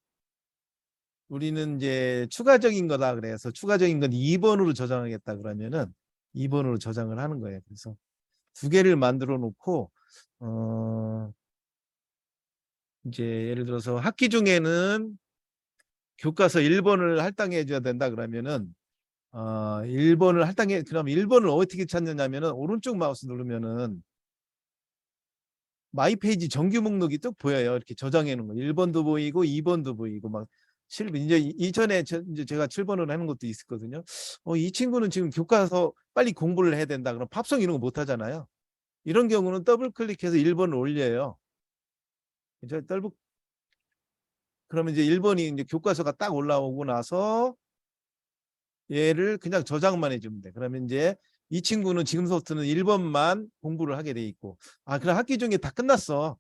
우리는 이제 추가적인 거다. 그래서 추가적인 건 2번으로 저장하겠다. 그러면은 2번으로 저장을 하는 거예요. 그래서 2개를 만들어 놓고 이제 예를 들어서 학기 중에는 교과서 1번을 할당해 줘야 된다 그러면은 1번을 할당해, 그럼 1번을 어떻게 찾느냐면은 오른쪽 마우스 누르면은 마이 페이지 정규 목록이 쭉 보여요. 이렇게 저장해 놓은 거. 1번도 보이고 2번도 보이고 막 7번, 이제 이전에 이제 제가 7번을 하는 것도 있었거든요. 이 친구는 지금 교과서 빨리 공부를 해야 된다. 그럼 팝송 이런 거 못 하잖아요. 이런 경우는 더블 클릭해서 1번을 올려요. 그러면 이제 1번이 이제 교과서가 딱 올라오고 나서 얘를 그냥 저장만 해주면 돼. 그러면 이제 이 친구는 지금부터는 1번만 공부를 하게 돼 있고, 그럼 학기 중에 다 끝났어.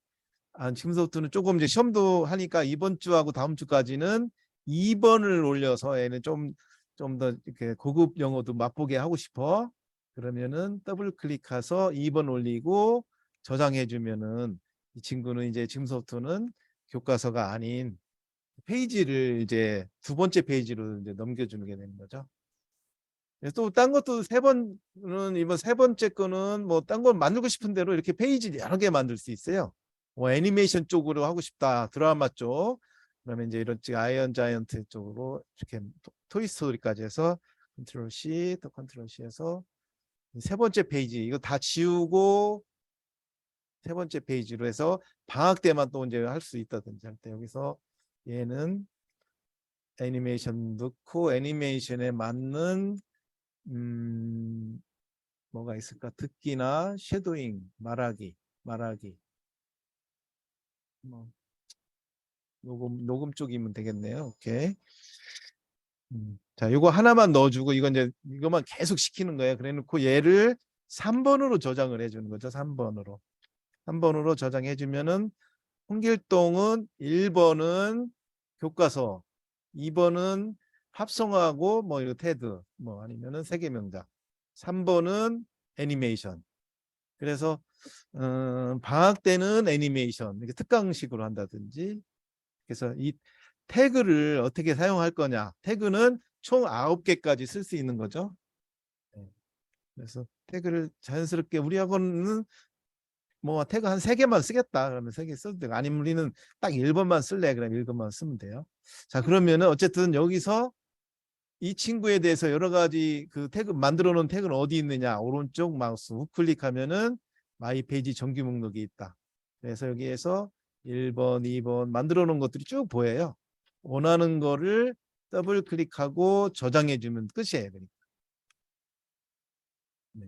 지금부터는 조금 이제 시험도 하니까 이번 주하고 다음 주까지는 2번을 올려서 얘는 좀 더 이렇게 고급 영어도 맛보게 하고 싶어. 그러면은 더블 클릭해서 2번 올리고 저장해 주면은 이 친구는 이제 지금부터는 교과서가 아닌 페이지를 이제 2번째 페이지로 이제 넘겨주는 게 되는 거죠. 또 딴 것도 3번은 이번 3번째 거는 뭐 딴 거 만들고 싶은 대로 이렇게 페이지 여러 개 만들 수 있어요. 뭐 애니메이션 쪽으로 하고 싶다, 드라마 쪽, 그러면 이제 이런 아이언 자이언트 쪽으로 이렇게 토이스토리까지 해서 컨트롤 C, 또 컨트롤 C해서 3번째 페이지 이거 다 지우고 3번째 페이지로 해서 방학 때만 또 이제 할 수 있다든지 할 때 여기서 얘는 애니메이션 넣고 애니메이션에 맞는 뭐가 있을까? 듣기나 쉐도잉, 말하기 뭐 녹음 쪽이면 되겠네요. 오케이. 자, 이거 하나만 넣어주고 이건 이제 이것만 계속 시키는 거예요. 그래놓고 얘를 3번으로 저장을 해주는 거죠. 3번으로 저장해주면은 홍길동은 1번은 교과서, 2번은 합성하고 뭐 이거 테드, 뭐 아니면은 세계명작, 3번은 애니메이션, 그래서 방학 때는 애니메이션 이렇게 특강식으로 한다든지. 그래서 이 태그를 어떻게 사용할 거냐. 태그는 총 9개까지 쓸 수 있는 거죠. 네. 그래서 태그를 자연스럽게 우리 학원은 뭐 태그 한 3개만 쓰겠다 그러면 3개 써도 되고, 아니면 우리는 딱 1번만 쓸래 그러면 1번만 쓰면 돼요. 자, 그러면은 어쨌든 여기서 이 친구에 대해서 여러 가지 그 태그 만들어 놓은 태그는 어디 있느냐. 오른쪽 마우스 우클릭하면은 마이 페이지 정규 목록이 있다. 그래서 여기에서 1번, 2번 만들어 놓은 것들이 쭉 보여요. 원하는 거를 더블 클릭하고 저장해 주면 끝이에요. 그러니까. 네.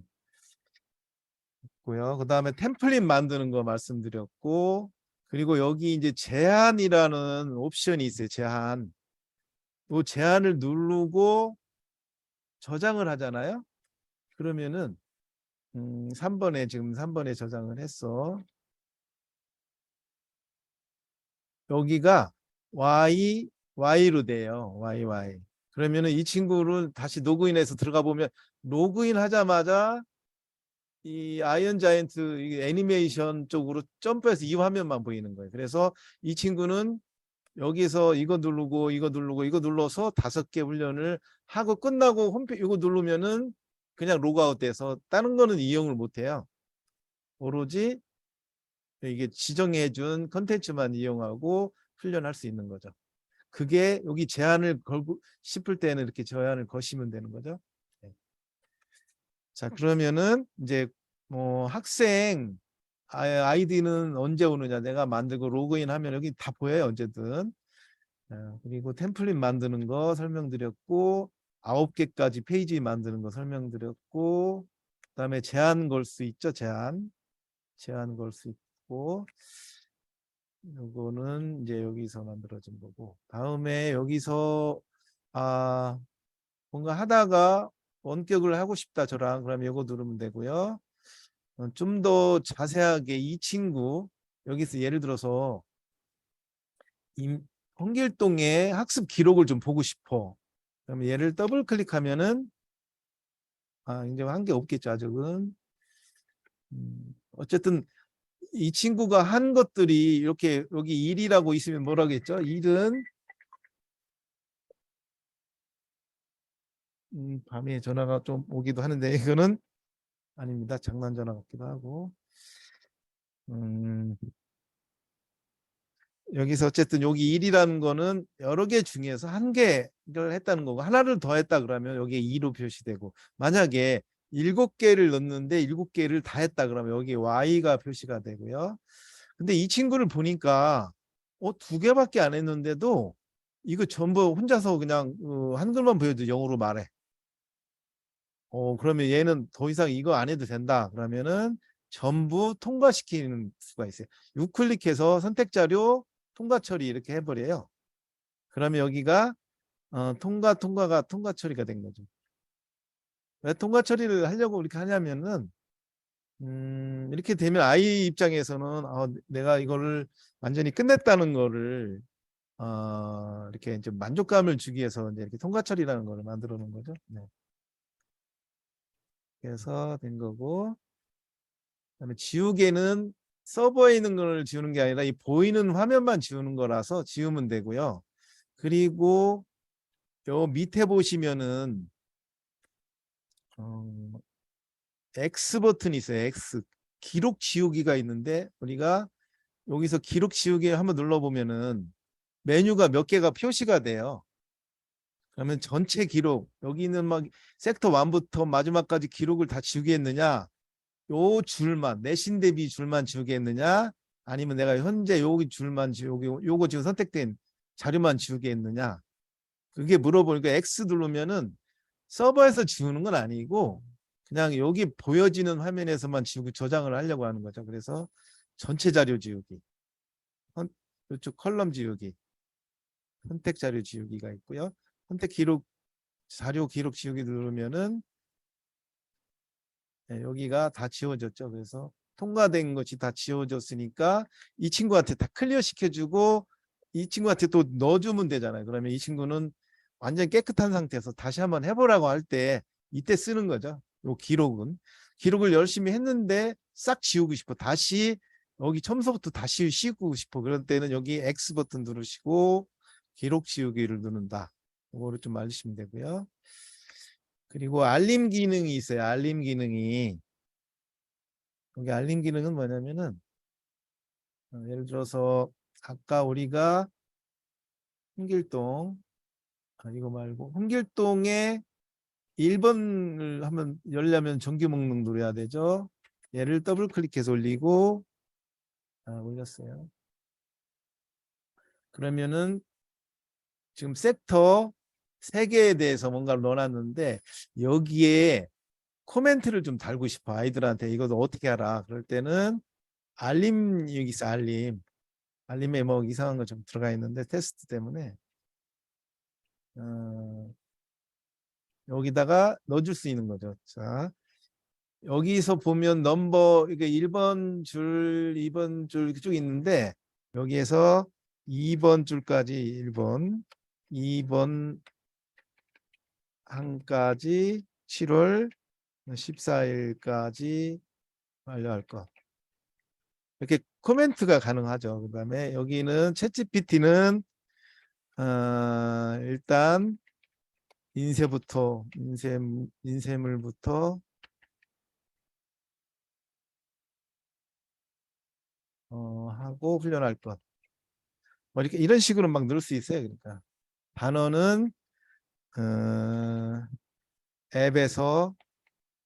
고요. 그다음에 템플릿 만드는 거 말씀드렸고, 그리고 여기 이제 제한이라는 옵션이 있어요. 제한. 이 제한을 누르고 저장을 하잖아요. 그러면은 3번에 지금 3번에 저장을 했어. 여기가 Y로 돼요. Y. 그러면은 이 친구를 다시 로그인해서 들어가 보면 로그인 하자마자 이 아이언 자이언트 애니메이션 쪽으로 점프해서 이 화면만 보이는 거예요. 그래서 이 친구는 여기서 이거 누르고 이거 누르고 이거 눌러서 5개 훈련을 하고 끝나고 홈페이지 이거 누르면은 그냥 로그아웃 돼서 다른 거는 이용을 못 해요. 오로지 이게 지정해 준 컨텐츠만 이용하고 훈련할 수 있는 거죠. 그게 여기 제한을 걸고 싶을 때는 이렇게 제한을 거시면 되는 거죠. 네. 자, 그러면은 이제 학생 아이디는 언제 오느냐. 내가 만들고 로그인 하면 여기 다 보여요. 언제든. 그리고 템플릿 만드는 거 설명드렸고, 9개까지 페이지 만드는 거 설명드렸고, 그다음에 제한 걸 수 있죠. 제한 걸 수 있고, 요거는 이제 여기서 만들어진 거고, 다음에 여기서 뭔가 하다가 원격을 하고 싶다 저랑, 그러면 요거 누르면 되고요. 좀 더 자세하게 이 친구 여기서 예를 들어서 홍길동의 학습 기록을 좀 보고 싶어. 그러면 얘를 더블 클릭하면은 이제 한 게 없겠죠. 아직은. 어쨌든 이 친구가 한 것들이 이렇게 여기 1이라고 있으면 뭐라겠죠? 1은 밤에 전화가 좀 오기도 하는데 이거는 아닙니다. 장난 전화 같기도 하고. 여기서 어쨌든 여기 1이라는 거는 여러 개 중에서 한 개를 했다는 거고, 하나를 더 했다 그러면 여기에 2로 표시되고, 만약에 7개를 넣는데 7개를 다 했다 그러면 여기 Y가 표시가 되고요. 근데 이 친구를 보니까 2개밖에 안 했는데도 이거 전부 혼자서 그냥 한글만 보여도 영어로 말해. 그러면 얘는 더 이상 이거 안 해도 된다 그러면은 전부 통과시키는 수가 있어요. 우클릭해서 선택 자료 통과 처리 이렇게 해버려요. 그러면 여기가 통과가 통과 처리가 된 거죠. 왜 통과 처리를 하려고 이렇게 하냐면은 이렇게 되면 아이 입장에서는 내가 이거를 완전히 끝냈다는 거를 이렇게 이제 만족감을 주기 위해서 이제 이렇게 통과 처리라는 걸 만들어 놓은 거죠. 네. 그래서 된 거고, 그다음에 지우개는 서버에 있는 걸 지우는 게 아니라 이 보이는 화면만 지우는 거라서 지우면 되고요. 그리고 요 밑에 보시면은 X 버튼이 있어요. X 기록 지우기가 있는데, 우리가 여기서 기록 지우기 한번 눌러보면은 메뉴가 몇 개가 표시가 돼요. 그러면 전체 기록, 여기는 막 섹터 1부터 마지막까지 기록을 다 지우겠느냐, 요 줄만 내신 대비 줄만 지우겠느냐, 아니면 내가 현재 여기 줄만 지우고 요거 지금 선택된 자료만 지우겠느냐, 그게 물어보니까 X 누르면은 서버에서 지우는 건 아니고 그냥 여기 보여지는 화면에서만 지우고 저장을 하려고 하는 거죠. 그래서 전체 자료 지우기, 이쪽 컬럼 지우기, 선택 자료 지우기가 있고요. 선택 기록 자료 기록 지우기 누르면은 여기가 다 지워졌죠. 그래서 통과된 것이 다 지워졌으니까 이 친구한테 다 클리어 시켜주고 이 친구한테 또 넣어주면 되잖아요. 그러면 이 친구는 완전 깨끗한 상태에서 다시 한번 해보라고 할 때 이때 쓰는 거죠. 요 기록은. 기록을 열심히 했는데 싹 지우고 싶어. 다시 여기 처음부터 다시 씌우고 싶어. 그럴 때는 여기 X 버튼 누르시고 기록 지우기를 누른다. 이거를 좀 알리시면 되고요. 그리고 알림 기능이 있어요. 알림 기능이. 여기 알림 기능은 뭐냐면은 예를 들어서 아까 우리가 홍길동 이거 말고 홍길동에 1번을 한번 열려면 정규 목록 누려야 되죠. 얘를 더블 클릭해서 올리고 올렸어요. 그러면은 지금 섹터 3개에 대해서 뭔가를 넣어놨는데 여기에 코멘트를 좀 달고 싶어. 아이들한테 이거 어떻게 하라. 그럴 때는 알림 여기 있어. 알림에 뭐 이상한 거 좀 들어가 있는데 테스트 때문에 여기다가 넣어줄 수 있는 거죠. 자, 여기서 보면 넘버 이게 1번 줄, 2번 줄 쭉 있는데 여기에서 2번 줄까지 1번, 2번 항까지 7월 14일까지 완료할 것. 이렇게 코멘트가 가능하죠. 그다음에 여기는 챗GPT는 일단 인쇄물부터 하고 훈련할 것. 뭐 이렇게 이런 식으로 막 넣을 수 있어요. 그러니까 단어는 앱에서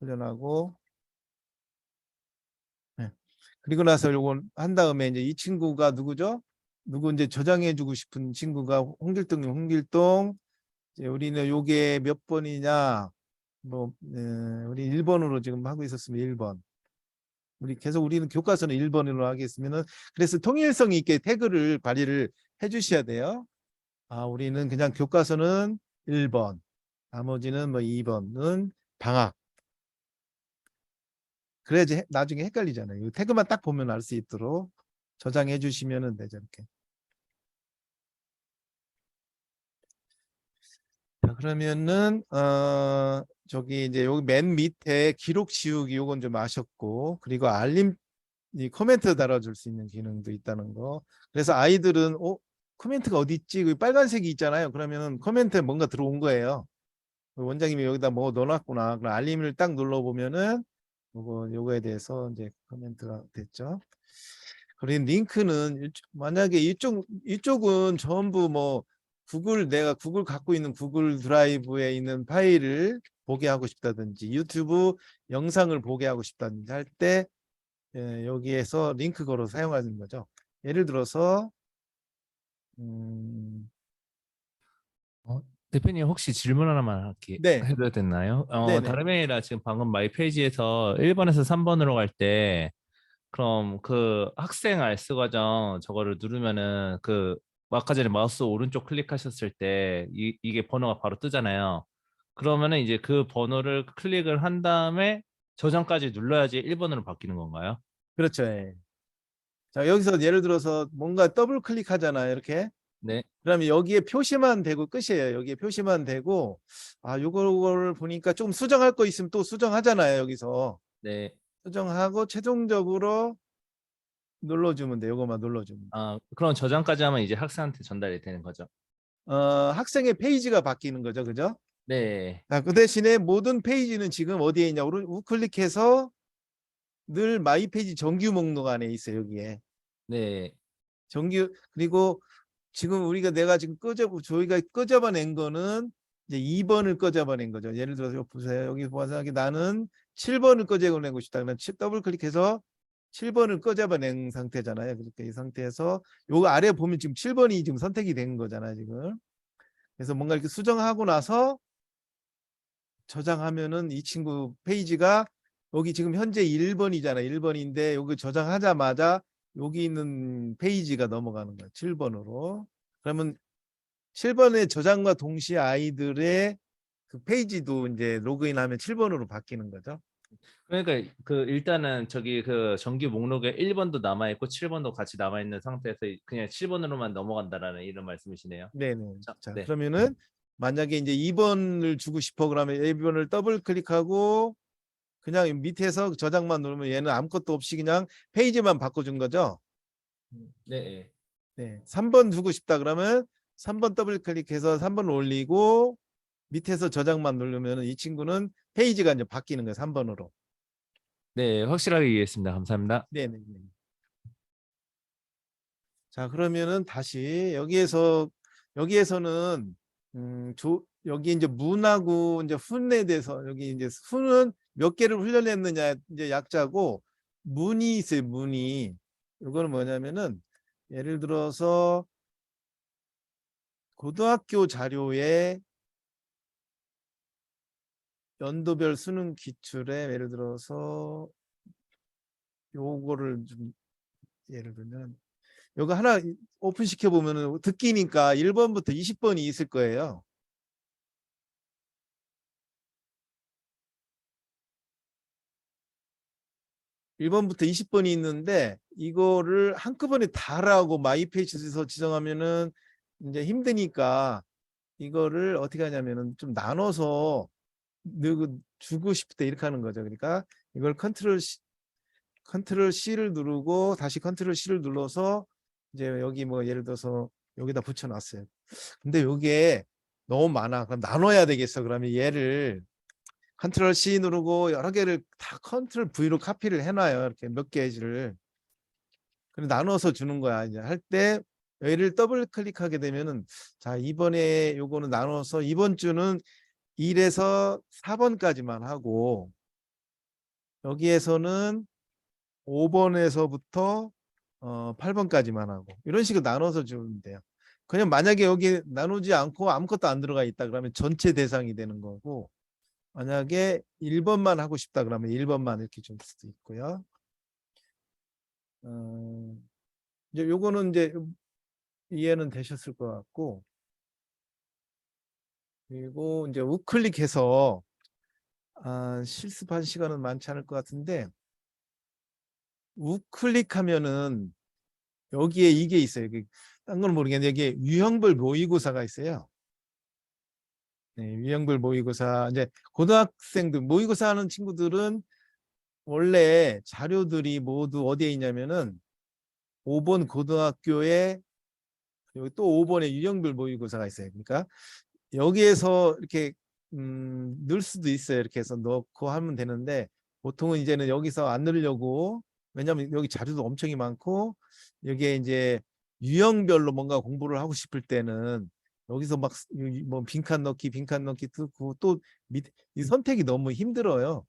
훈련하고 네. 그리고 나서 요건 한 다음에 이제 이 친구가 누구죠? 누구 이제 저장해주고 싶은 친구가 홍길동. 이제 우리는 요게 몇 번이냐? 뭐 우리 1번으로 지금 하고 있었으면 1번. 우리는 교과서는 1번으로 하겠으면은 그래서 통일성 있게 태그를 발휘를 해주셔야 돼요. 우리는 그냥 교과서는 1번, 나머지는 뭐 2번은 방학. 그래야지 나중에 헷갈리잖아요. 이 태그만 딱 보면 알 수 있도록 저장해 주시면 되죠. 이렇게. 자, 그러면은 저기 이제 여기 맨 밑에 기록 지우기 요건 좀 아셨고, 그리고 알림 이 코멘트 달아줄 수 있는 기능도 있다는 거. 그래서 아이들은 코멘트가 어디 있지? 그 빨간색이 있잖아요. 그러면은 코멘트에 뭔가 들어온 거예요. 원장님이 여기다 뭐 넣어놨구나. 그럼 알림을 딱 눌러보면은 요거에 대해서 이제 코멘트가 됐죠. 그리고 링크는 만약에 이쪽은 전부 뭐 내가 구글 갖고 있는 구글 드라이브에 있는 파일을 보게 하고 싶다든지 유튜브 영상을 보게 하고 싶다든지 할 때 여기에서 링크 걸어 사용하는 거죠. 예를 들어서 대표님 혹시 질문 하나만 네. 해도 되나요? 네네. 다름이 아니라 지금 방금 마이 페이지에서 1번에서 3번으로 갈 때 그럼 그 학생 알스 과정 저거를 누르면은 그 아까 전에 마우스 오른쪽 클릭하셨을 때 이게 번호가 바로 뜨잖아요. 그러면은 이제 그 번호를 클릭을 한 다음에 저장까지 눌러야지 1번으로 바뀌는 건가요? 그렇죠. 예. 자, 여기서 예를 들어서 뭔가 더블 클릭하잖아요. 이렇게. 네. 그러면 여기에 표시만 되고 끝이에요. 여기에 표시만 되고 요거를 보니까 좀 수정할 거 있으면 또 수정하잖아요. 여기서. 네. 수정하고 최종적으로 눌러주면 돼요. 요거만 눌러주면. 그럼 저장까지 하면 이제 학생한테 전달이 되는 거죠? 학생의 페이지가 바뀌는 거죠. 그죠? 네. 그 대신에 모든 페이지는 지금 어디에 있냐? 우클릭해서 늘 마이 페이지 정규 목록 안에 있어요. 여기에. 네. 그리고 지금 내가 지금 저희가 끄집어낸 거는 이제 2번을 끄집어낸 거죠. 예를 들어서 보세요. 여기 보아서 나는 7번을 끄집어내고 싶다. 그러면 더블 클릭해서 7번을 끄집어낸 상태잖아요. 그러니까 이 상태에서 요 아래 보면 지금 7번이 지금 선택이 된 거잖아요. 지금. 그래서 뭔가 이렇게 수정하고 나서 저장하면은 이 친구 페이지가 여기 지금 현재 1번이잖아요. 1번인데 여기 저장하자마자 여기 있는 페이지가 넘어가는 거예요. 7번으로. 그러면 7번의 저장과 동시에 아이들의 그 페이지도 이제 로그인하면 7번으로 바뀌는 거죠. 그러니까 그 일단은 저기 그 정규 목록에 1번도 남아 있고 7번도 같이 남아 있는 상태에서 그냥 7번으로만 넘어간다라는 이런 말씀이시네요. 네네. 자, 네. 그러면은 만약에 이제 2번을 주고 싶어 그러면 2번을 더블 클릭하고 그냥 밑에서 저장만 누르면 얘는 아무것도 없이 그냥 페이지만 바꿔준 거죠. 네. 네. 3번 두고 싶다 그러면 3번 더블 클릭해서 3번 올리고 밑에서 저장만 누르면 이 친구는 페이지가 이제 바뀌는 거예요. 3번으로. 네, 확실하게 이해했습니다. 감사합니다. 네네. 자, 그러면은 다시 여기에서는 여기 이제 문하고 이제 훈에 대해서 여기 이제 훈은 몇 개를 훈련했느냐 이제 약자고 문이 있어요. 문이. 이거는 뭐냐면은 예를 들어서 고등학교 자료에 연도별 수능 기출에 예를 들어서 요거를 좀 예를 들면 요거 하나 오픈 시켜 보면은 듣기니까 1번부터 20번이 있을 거예요. (1번부터) 20번이 있는데 이거를 한꺼번에 다라고 마이페이지에서 지정하면은 이제 힘드니까 이거를 어떻게 하냐면은 좀 나눠서 주고 싶을 때 이렇게 하는 거죠. 그러니까 이걸 컨트롤 C를 누르고 다시 컨트롤 C를 눌러서 이제 여기 뭐 예를 들어서 여기다 붙여놨어요. 근데 요게 너무 많아. 그럼 나눠야 되겠어. 그러면 얘를 컨트롤 C 누르고 여러 개를 다 컨트롤 V로 카피를 해놔요. 이렇게 몇 개를. 그리고 나눠서 주는 거야. 이제 할 때 얘를 더블 클릭하게 되면은 자, 이번에 요거는 나눠서 이번 주는 1에서 4번까지만 하고 여기에서는 5번에서부터 8번까지만 하고 이런 식으로 나눠서 주면 돼요. 그냥 만약에 여기 나누지 않고 아무것도 안 들어가 있다 그러면 전체 대상이 되는 거고 만약에 1번만 하고 싶다 그러면 1번만 이렇게 줄 수도 있고요. 이제 요거는 이제 이해는 되셨을 것 같고 그리고 이제 우클릭해서 실습한 시간은 많지 않을 것 같은데 우클릭하면은 여기에 이게 있어요. 딴 건 모르겠는데 여기에 유형별 모의고사가 있어요. 네, 유형별 모의고사 이제 고등학생들 모의고사 하는 친구들은 원래 자료들이 모두 어디에 있냐면은 5번 고등학교에 여기 또 5번에 유형별 모의고사가 있어요. 그러니까 여기에서 이렇게 넣을 수도 있어요. 이렇게 해서 넣고 하면 되는데 보통은 이제는 여기서 안 넣으려고 왜냐하면 여기 자료도 엄청 많고 여기에 이제 유형별로 뭔가 공부를 하고 싶을 때는 여기서 막 뭐 빈칸 넣기 뜨고 또 이 선택이 너무 힘들어요.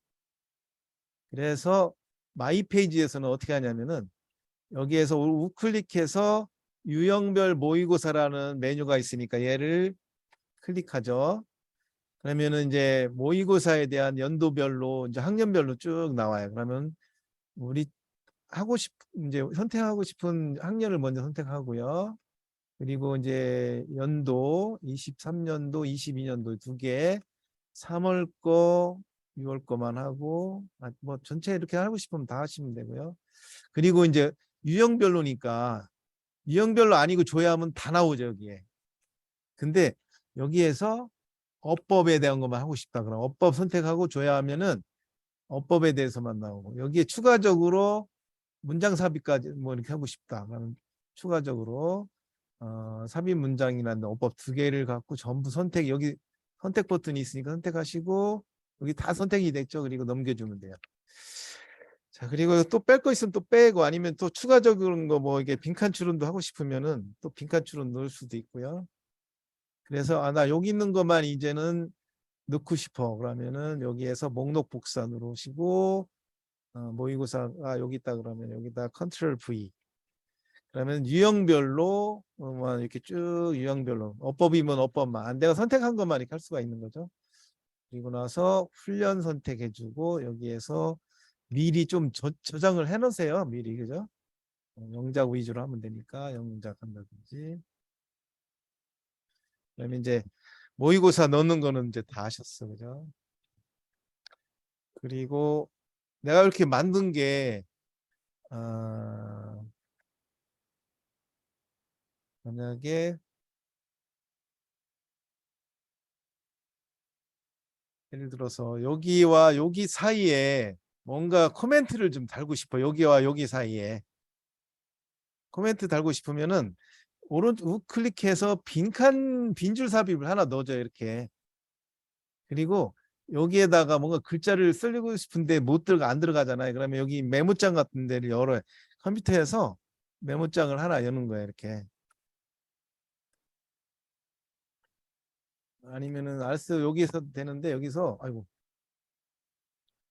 그래서 마이 페이지에서는 어떻게 하냐면은 여기에서 우클릭해서 유형별 모의고사라는 메뉴가 있으니까 얘를 클릭하죠. 그러면은 이제 모의고사에 대한 연도별로 이제 학년별로 쭉 나와요. 그러면 우리 이제 선택하고 싶은 학년을 먼저 선택하고요. 그리고 이제 연도 23년도, 22년도 두 개, 3월 거, 6월 거만 하고 뭐 전체 이렇게 하고 싶으면 다 하시면 되고요. 그리고 이제 유형별로니까 유형별로 아니고 조회하면 다 나오죠, 여기에. 근데 여기에서 어법에 대한 것만 하고 싶다 그러면 어법 선택하고 조회하면은 어법에 대해서만 나오고 여기에 추가적으로 문장 삽입까지 뭐 이렇게 하고 싶다 그러면 추가적으로 삽입 문장이라는 어법 두 개를 갖고 전부 여기 선택 버튼이 있으니까 선택하시고 여기 다 선택이 됐죠. 그리고 넘겨주면 돼요. 자, 그리고 또 뺄 거 있으면 또 빼고 아니면 또 추가적인 거 뭐 이게 빈칸 추론도 하고 싶으면은 또 빈칸 추론 넣을 수도 있고요. 그래서 나 여기 있는 것만 이제는 넣고 싶어. 그러면은 여기에서 목록 복사 누르시고 모의고사가 여기 있다 그러면 여기다 컨트롤 V. 그러면 유형별로 이렇게 쭉 유형별로 어법이면 어법만 내가 선택한 것만 이렇게 할 수가 있는 거죠. 그리고 나서 훈련 선택해주고 여기에서 미리 좀 저장을 해놓으세요. 미리 그죠? 영작 위주로 하면 되니까 영작 한다든지. 그러면 이제 모의고사 넣는 거는 이제 다 하셨어, 그죠? 그리고 내가 이렇게 만든 게 만약에 예를 들어서 여기와 여기 사이에 뭔가 코멘트를 좀 달고 싶어. 여기와 여기 사이에 코멘트 달고 싶으면은 오른쪽 우클릭해서 빈줄 삽입을 하나 넣어줘요. 이렇게. 그리고 여기에다가 뭔가 글자를 쓰고 싶은데 안 들어가잖아요. 그러면 여기 메모장 같은 데를 열어요. 컴퓨터에서 메모장을 하나 여는 거예요. 이렇게. 아니면은 알스 여기서 되는데 여기서 아이고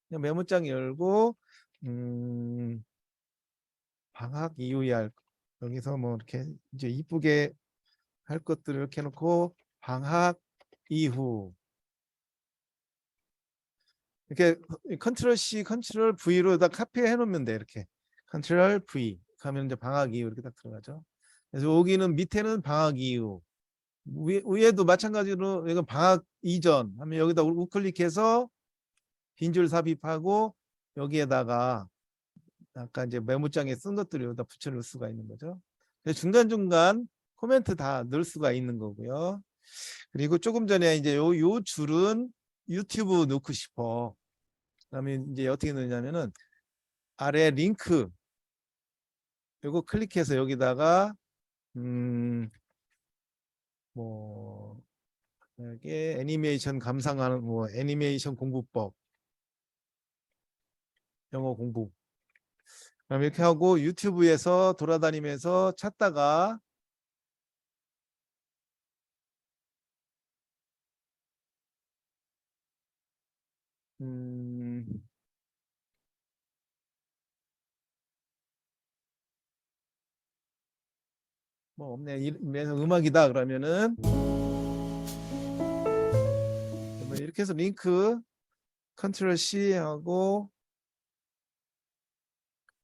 그냥 메모장 열고 방학 이후에 여기서 뭐 이렇게 이제 이쁘게 할 것들을 이렇게 해놓고 방학 이후 이렇게 컨트롤 C, 컨트롤 V로 다 카피해 놓으면 돼. 이렇게 컨트롤 V 하면 이제 방학 이후 이렇게 딱 들어가죠. 그래서 여기는 밑에는 방학 이후 위에도 마찬가지로 이건 방학 이전 하면 여기다 우클릭해서 빈줄 삽입하고 여기에다가 아까 이제 메모장에 쓴 것들을 여기다 붙여놓을 수가 있는 거죠. 중간중간 코멘트 다 넣을 수가 있는 거고요. 그리고 조금 전에 이제 요 줄은 유튜브 넣고 싶어. 그다음에 이제 어떻게 넣냐면은 아래 링크 요거 클릭해서 여기다가 뭐 이게 애니메이션 감상하는 뭐 애니메이션 공부법 영어 공부 그럼 이렇게 하고 유튜브에서 돌아다니면서 찾다가 뭐 없네. 음악이다 그러면은 이렇게 해서 링크 컨트롤 C 하고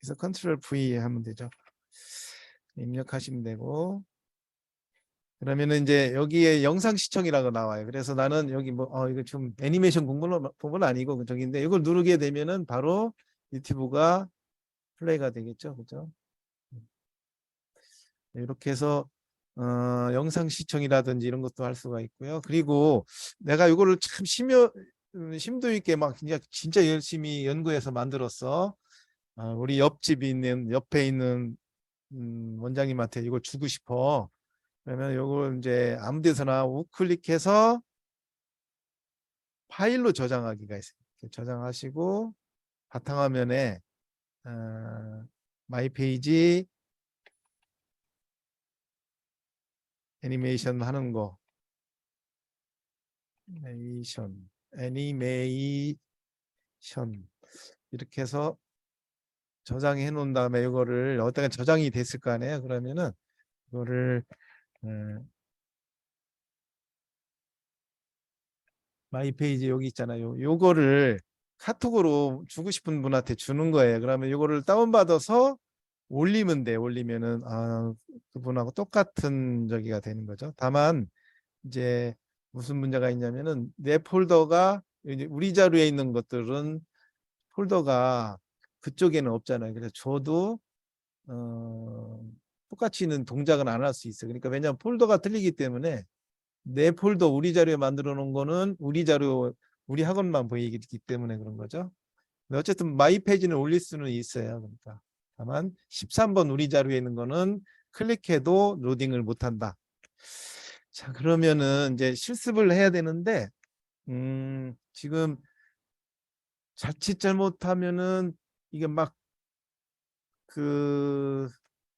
그래서 컨트롤 V 하면 되죠. 입력하시면 되고 그러면은 이제 여기에 영상 시청이라고 나와요. 그래서 나는 여기 뭐 이거 좀 애니메이션 공부는 아니고 저기인데 이걸 누르게 되면은 바로 유튜브가 플레이가 되겠죠, 그렇죠? 이렇게 해서 영상 시청이라든지 이런 것도 할 수가 있고요. 그리고 내가 이거를 참 심도 있게 막 진짜 열심히 연구해서 만들었어. 우리 옆에 있는 원장님한테 이걸 주고 싶어. 그러면 이걸 이제 아무 데서나 우클릭해서 파일로 저장하기가 있어요. 이렇게 저장하시고 바탕화면에 마이 페이지 애니메이션 하는 거 애니메이션 이렇게 해서 저장해 놓은 다음에 이거를 어디가 저장이 됐을 거 아니에요. 그러면은 이거를 마이 페이지 여기 있잖아요. 요거를 카톡으로 주고 싶은 분한테 주는 거예요. 그러면 이거를 다운받아서 올리면 돼. 올리면은 그분하고 똑같은 저기가 되는 거죠. 다만 이제 무슨 문제가 있냐면은 내 폴더가 이제 우리 자료에 있는 것들은 폴더가 그쪽에는 없잖아요. 그래서 저도 똑같이 있는 동작은 안 할 수 있어요. 그러니까 왜냐하면 폴더가 틀리기 때문에 내 폴더 우리 자료에 만들어 놓은 거는 우리 자료 우리 학원만 보이기 때문에 그런 거죠. 근데 어쨌든 마이 페이지는 올릴 수는 있어요. 그러니까 다만 13번 우리 자료에 있는 거는 클릭해도 로딩을 못 한다. 자, 그러면은 이제 실습을 해야 되는데 지금 자칫 잘못하면은 이게 막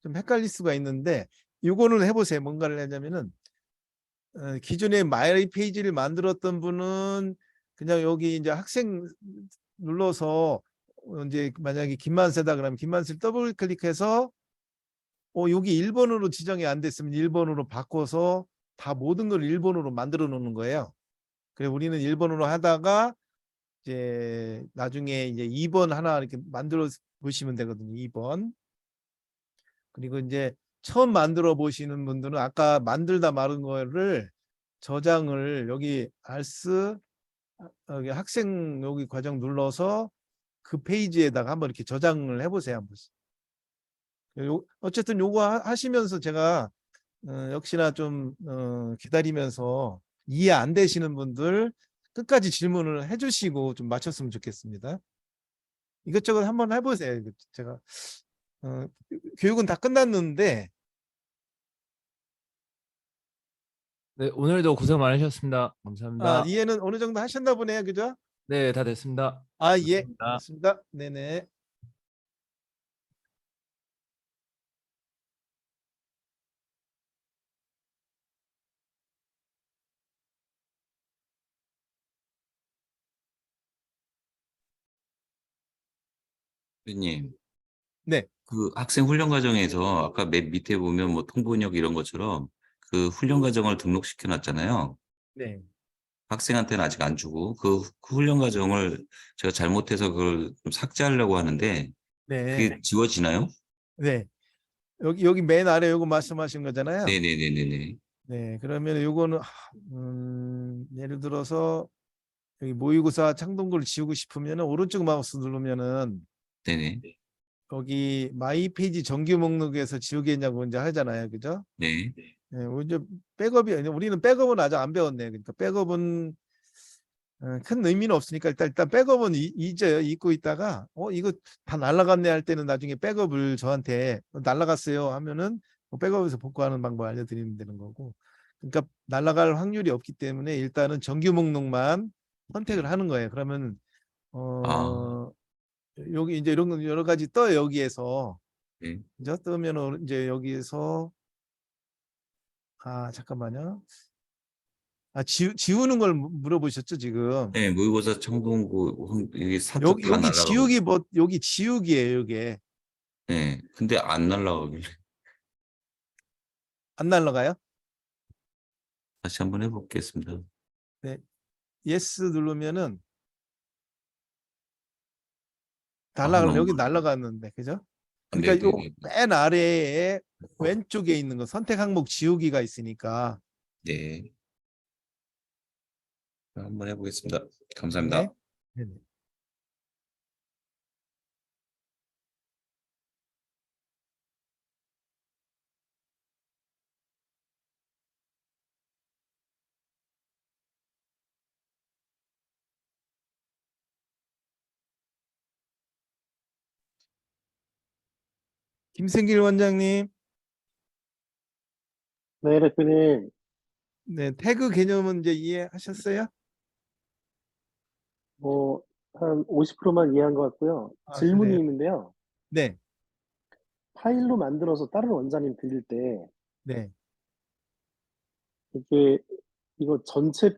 좀 헷갈릴 수가 있는데 요거는 해보세요. 뭔가를 하냐면은 기존에 마이 페이지를 만들었던 분은 그냥 여기 이제 학생 눌러서 이제 만약에 김만세다 그러면 김만세를 더블 클릭해서 여기 1번으로 지정이 안 됐으면 1번으로 바꿔서 다 모든 걸 1번으로 만들어 놓는 거예요. 그래 우리는 1번으로 하다가 이제 나중에 이제 2번 하나 이렇게 만들어 보시면 되거든요. 2번. 그리고 이제 처음 만들어 보시는 분들은 아까 만들다 마른 거를 저장을 여기 알스 여기 학생 여기 과정 눌러서 그 페이지에다가 한번 이렇게 저장을 해보세요. 한 번씩. 어쨌든 요거 하시면서 제가 역시나 좀 기다리면서 이해 안 되시는 분들 끝까지 질문을 해주시고 좀 맞췄으면 좋겠습니다. 이것저것 한번 해보세요. 이거 제가 교육은 다 끝났는데 네, 오늘도 고생 많으셨습니다. 감사합니다. 이해는 어느 정도 하셨나 보네요, 그죠? 네, 다 됐습니다. 예, 감사합니다. 맞습니다. 네네. 교수님, 네, 그 학생 훈련 과정에서 아까 맨 밑에 보면 뭐 통번역 이런 것처럼 그 훈련 과정을 등록시켜 놨잖아요. 네, 학생한테는 아직 안 주고 그 훈련 과정을 제가 잘못해서 그걸 좀 삭제하려고 하는데 네, 그게 지워지나요? 네. 여기 맨 아래 요거 말씀하신 거잖아요. 네네네네네. 네, 그러면 요거는 예를 들어서 여기 모의고사 창동글을 지우고 싶으면은 오른쪽 마우스 누르면은 네네. 거기 마이 페이지 정규 목록에서 지우겠냐고 이제 하잖아요, 그죠? 네. 네, 이제 백업이 우리는 백업은 아직 안 배웠네. 그러니까 백업은 큰 의미는 없으니까 일단 백업은 잊어요. 잊고 있다가 이거 다 날라갔네 할 때는 나중에 백업을 저한테 날라갔어요 하면은 백업에서 복구하는 방법 알려드리면 되는 거고. 그러니까 날라갈 확률이 없기 때문에 일단은 정규 목록만 선택을 하는 거예요. 그러면 아, 여기 이제 이런 거 여러 가지 떠요. 여기에서 네. 이제 뜨면 이제 여기에서 잠깐만요. 지우는 걸 물어보셨죠, 지금? 네, 모의고사 청동고 이게 사표 다 여기 날라가고. 지우기 여기 지우기예요, 이게. 네. 근데 안 날라가길래 안 날라가요? 다시 한번 해보겠습니다. 네. 예스 누르면은 여기 날라갔는데, 그죠? 그러니까 요 네네네. 맨 아래에 왼쪽에 있는 거 선택 항목 지우기가 있으니까. 네. 한번 해보겠습니다. 네. 감사합니다. 네네. 김승길 원장님, 네, 대표님. 네, 태그 개념은 이제 이해하셨어요? 뭐, 한 50%만 이해한 것 같고요. 질문이 그래요? 있는데요. 네, 파일로 만들어서 다른 원장님 드릴 때, 네. 이거 전체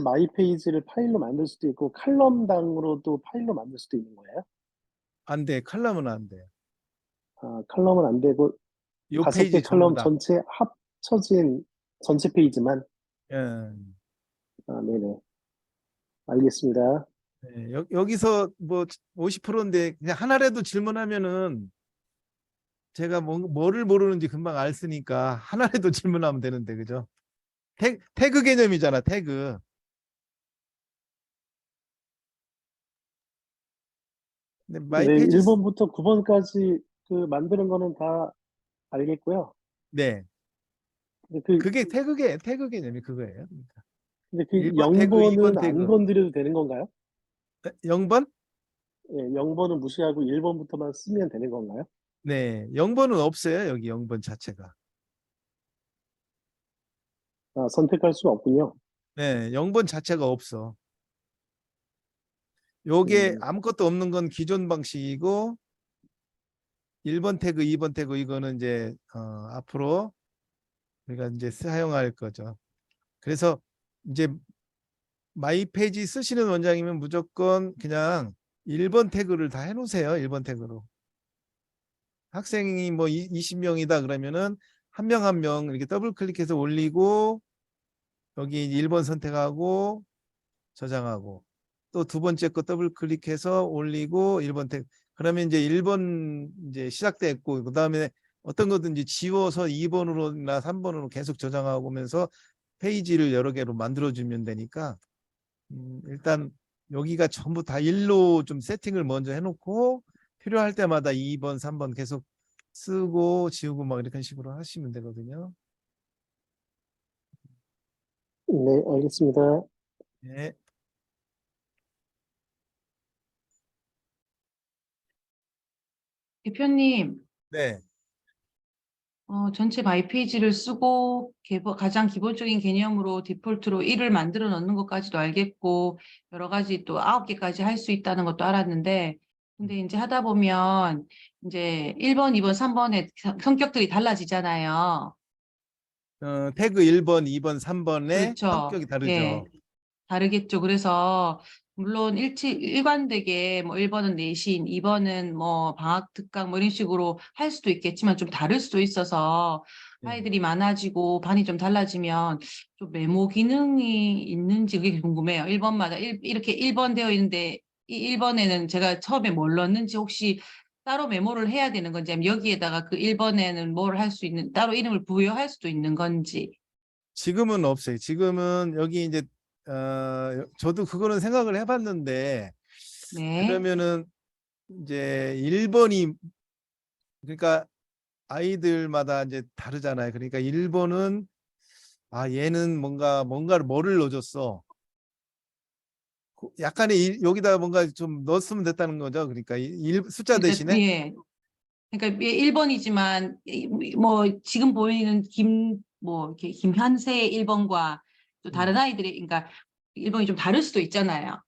마이 페이지를 파일로 만들 수도 있고, 칼럼당으로도 파일로 만들 수도 있는 거예요? 안 돼. 칼럼은 안 돼요. 칼럼은 안 되고, 요 5개 페이지 전부 칼럼 다. 전체 합쳐진 전체 페이지만? 예. 네네. 알겠습니다. 네, 여기서 뭐 50%인데 그냥 하나라도 질문하면은 제가 뭐를 모르는지 금방 알 쓰니까 하나라도 질문하면 되는데, 그죠? 태그 개념이잖아, 태그. 근데 네, 마이 페이지 1번부터 9번까지 만드는 거는 다 알겠고요. 네, 근데 그게 태그 개념이 그거예요. 그러니까 근데 1번 태그, 2번 0번은 안 태그. 건드려도 되는 건가요? 0번? 예, 0번은 무시하고 1번부터만 쓰면 되는 건가요? 네, 0번은 없어요. 여기 0번 자체가. 선택할 수가 없군요. 네, 0번 자체가 없어. 요게 음, 아무것도 없는 건 기존 방식이고 1번 태그, 2번 태그 이거는 이제 앞으로 우리가 이제 사용할 거죠. 그래서 이제 마이 페이지 쓰시는 원장이면 무조건 그냥 1번 태그를 다 해놓으세요. 1번 태그로. 학생이 뭐 20명이다 그러면은 한 명 한 명 이렇게 더블 클릭해서 올리고 여기 1번 선택하고 저장하고 또 두 번째 거 더블 클릭해서 올리고 1번 태그. 그러면 이제 1번 이제 시작됐고 그다음에 어떤 거든지 지워서 2번으로나 3번으로 계속 저장하고 오면서 페이지를 여러 개로 만들어주면 되니까 일단 여기가 전부 다 1로 좀 세팅을 먼저 해놓고 필요할 때마다 2번, 3번 계속 쓰고 지우고 막 이런 식으로 하시면 되거든요. 네, 알겠습니다. 네. 대표님, 네. 전체 마이페이지를 쓰고 가장 기본적인 개념으로 디폴트로 1을 만들어 넣는 것까지도 알겠고 여러 가지 또 9개까지 할 수 있다는 것도 알았는데 근데 이제 하다 보면 이제 1번, 2번, 3번의 성격들이 달라지잖아요. 태그 1번, 2번, 3번의 그렇죠. 성격이 예. 다르죠. 다르겠죠. 그래서 물론 일관되게 뭐 1번은 내신, 2번은 뭐 방학 특강 뭐 이런 식으로 할 수도 있겠지만 좀 다를 수도 있어서 네. 아이들이 많아지고 반이 좀 달라지면 좀 메모 기능이 있는지 그게 궁금해요. 1번마다 이렇게 1번 되어 있는데 이 1번에는 제가 처음에 뭘 넣었는지 혹시 따로 메모를 해야 되는 건지 아니면 여기에다가 그 1번에는 뭘 할 수 있는 따로 이름을 부여할 수도 있는 건지. 지금은 없어요. 지금은 여기 이제 저도 그거는 생각을 해봤는데 네. 그러면은 이제 1번이 그러니까 아이들마다 이제 다르잖아요. 그러니까 1번은 얘는 뭔가를 뭐를 넣어줬어. 약간의 여기다 뭔가 좀 넣었으면 됐다는 거죠. 그러니까 숫자 그러니까 대신에 예. 그러니까 1번이지만 뭐 지금 보이는 이렇게 김현세의 1번과 또 다른 아이들이 그러니까 1번이 좀 다를 수도 있잖아요.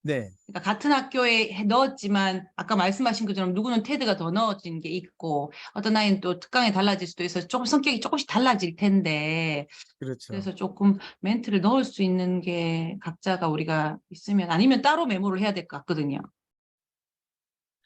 네. 그러니까 같은 학교에 넣었지만 아까 말씀하신 것처럼 누구는 테드가 더 넣어진 게 있고 어떤 아이는 또 특강에 달라질 수도 있어서 조금 성격이 조금씩 달라질 텐데 그렇죠. 그래서 조금 멘트를 넣을 수 있는 게 각자가 우리가 있으면 아니면 따로 메모를 해야 될 것 같거든요.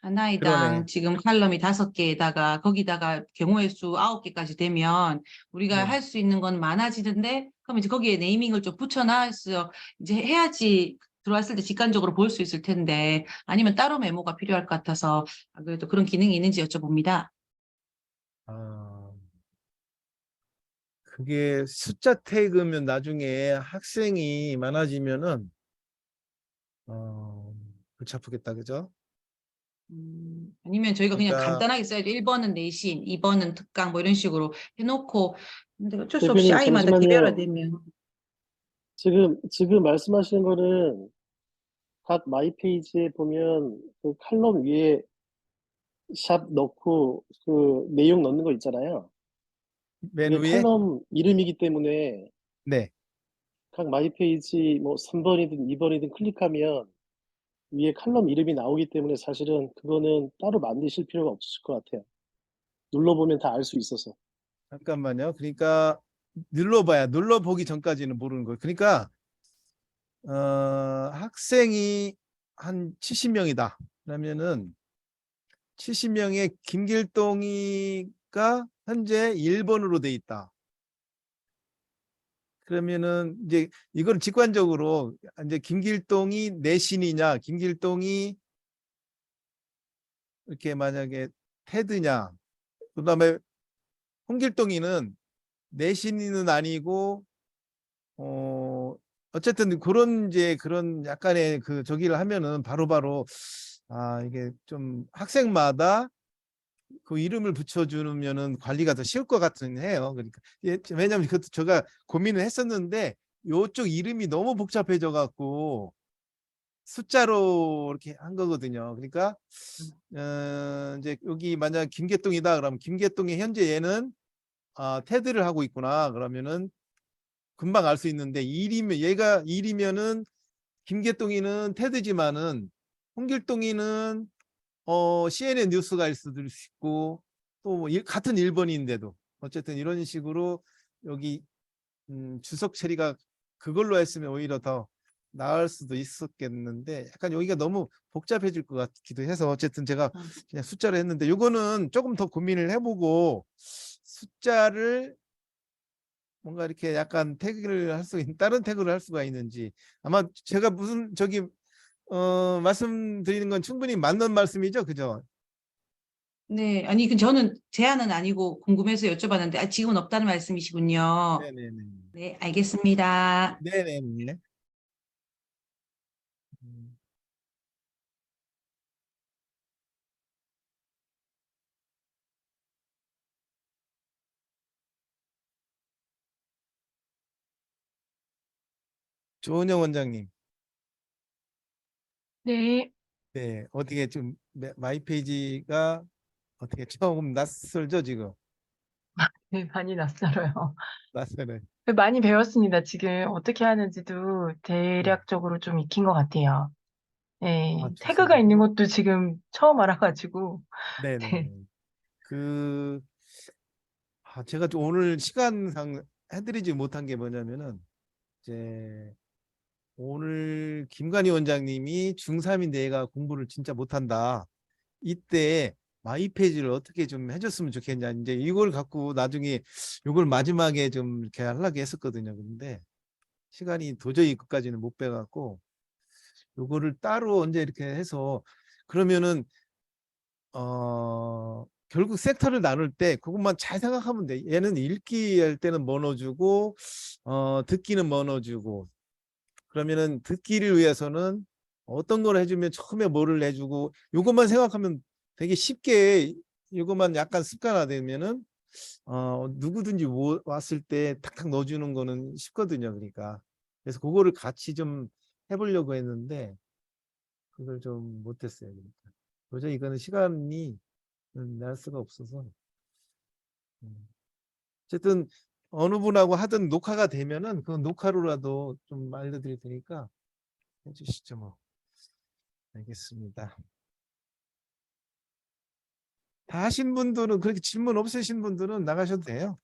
한 그러네. 아이당 지금 칼럼이 5개에다가 거기다가 경우의 수 9개까지 되면 우리가 네. 할 수 있는 건 많아지는데 그럼 이제 거기에 네이밍을 좀 붙여놔서 이제 해야지 들어왔을 때 직관적으로 볼 수 있을 텐데 아니면 따로 메모가 필요할 것 같아서 그래도 그런 기능이 있는지 여쭤봅니다. 아, 그게 숫자 태그면 나중에 학생이 많아지면은 골치 아프겠다, 그죠? 아니면 저희가 그냥 그러니까 간단하게 써야죠. 1번은 내신, 2번은 특강 뭐 이런 식으로 해놓고 근데 어쩔 수 없이 대표님, 아이마다 잠시만요. 개별화되면 지금 말씀하시는 거는 각 마이 페이지에 보면 그 칼럼 위에 샵 넣고 그 내용 넣는 거 있잖아요. 맨 그게 위에 칼럼 이름이기 때문에 네. 각 마이 페이지 뭐 3번이든 2번이든 클릭하면 위에 칼럼 이름이 나오기 때문에 사실은 그거는 따로 만드실 필요가 없으실 것 같아요. 눌러보면 다 알 수 있어서. 잠깐만요. 그러니까 눌러보기 전까지는 모르는 거예요. 그러니까 학생이 한 70명이다. 그러면은 70명의 김길동이가 현재 1번으로 돼 있다. 그러면은 이제 이걸 직관적으로 이제 김길동이 내신이냐, 김길동이 이렇게 만약에 테드냐, 그다음에 홍길동이는 내신이는 아니고 어쨌든 그런 이제 그런 약간의 그 저기를 하면은 바로바로 이게 좀 학생마다 그 이름을 붙여주면은 관리가 더 쉬울 것 같은 해요. 그러니까 왜냐하면 그것도 제가 고민을 했었는데 요쪽 이름이 너무 복잡해져 갖고 숫자로 이렇게 한 거거든요. 그러니까 이제 여기 만약 김계동이다 그러면 김계동의 현재 얘는 테드를 하고 있구나 그러면은 금방 알 수 있는데 일이면 얘가 일이면은 김계동이는 테드지만은 홍길동이는 CNN 뉴스가 일 수도 있고 또 같은 일본인데도 어쨌든 이런 식으로 여기 주석 처리가 그걸로 했으면 오히려 더 나을 수도 있었겠는데 약간 여기가 너무 복잡해질 것 같기도 해서 어쨌든 제가 그냥 숫자를 했는데 요거는 조금 더 고민을 해보고 숫자를 뭔가 이렇게 약간 태그를 할 수 있는 다른 태그를 할 수가 있는지 아마 제가 무슨 저기 말씀드리는 건 충분히 맞는 말씀이죠, 그죠? 네, 아니, 그 저는 제안은 아니고 궁금해서 여쭤봤는데, 지금은 없다는 말씀이시군요. 네네네. 네, 알겠습니다. 네네네. 조은영 원장님. 네, 네, 어떻게 좀 마이페이지가 어떻게 처음 낯설죠 지금? 네, 많이 낯설어요. 낯설어요. 많이 배웠습니다. 지금 어떻게 하는지도 네. 대략적으로 좀 익힌 것 같아요. 네, 아, 태그가 좋습니다. 있는 것도 지금 처음 알아가지고. 네네. 그 제가 좀 오늘 시간상 해드리지 못한 게 뭐냐면은 이제 오늘 김관희 원장님이 중3인데 얘가 공부를 진짜 못한다. 이때 마이페이지를 어떻게 좀 해줬으면 좋겠냐. 이제 이걸 갖고 나중에 이걸 마지막에 좀 이렇게 하려고 했었거든요. 근데 시간이 도저히 그까지는 못 빼갖고 요거를 따로 언제 이렇게 해서 그러면은 결국 섹터를 나눌 때 그것만 잘 생각하면 돼. 얘는 읽기 할 때는 뭐 넣어주고 듣기는 뭐 넣어주고 그러면은 듣기를 위해서는 어떤 걸 해주면 처음에 뭐를 해주고 요것만 생각하면 되게 쉽게 요것만 약간 습관화되면은 누구든지 왔을 때 탁탁 넣어주는 거는 쉽거든요. 그러니까 그래서 그거를 같이 좀 해보려고 했는데 그걸 좀 못했어요. 그러니까 도저히 이거는 시간이 날 수가 없어서 어쨌든 어느 분하고 하든 녹화가 되면은 그 녹화로라도 좀 알려드릴 테니까 해주시죠 뭐. 알겠습니다. 다 하신 분들은 그렇게 질문 없으신 분들은 나가셔도 돼요.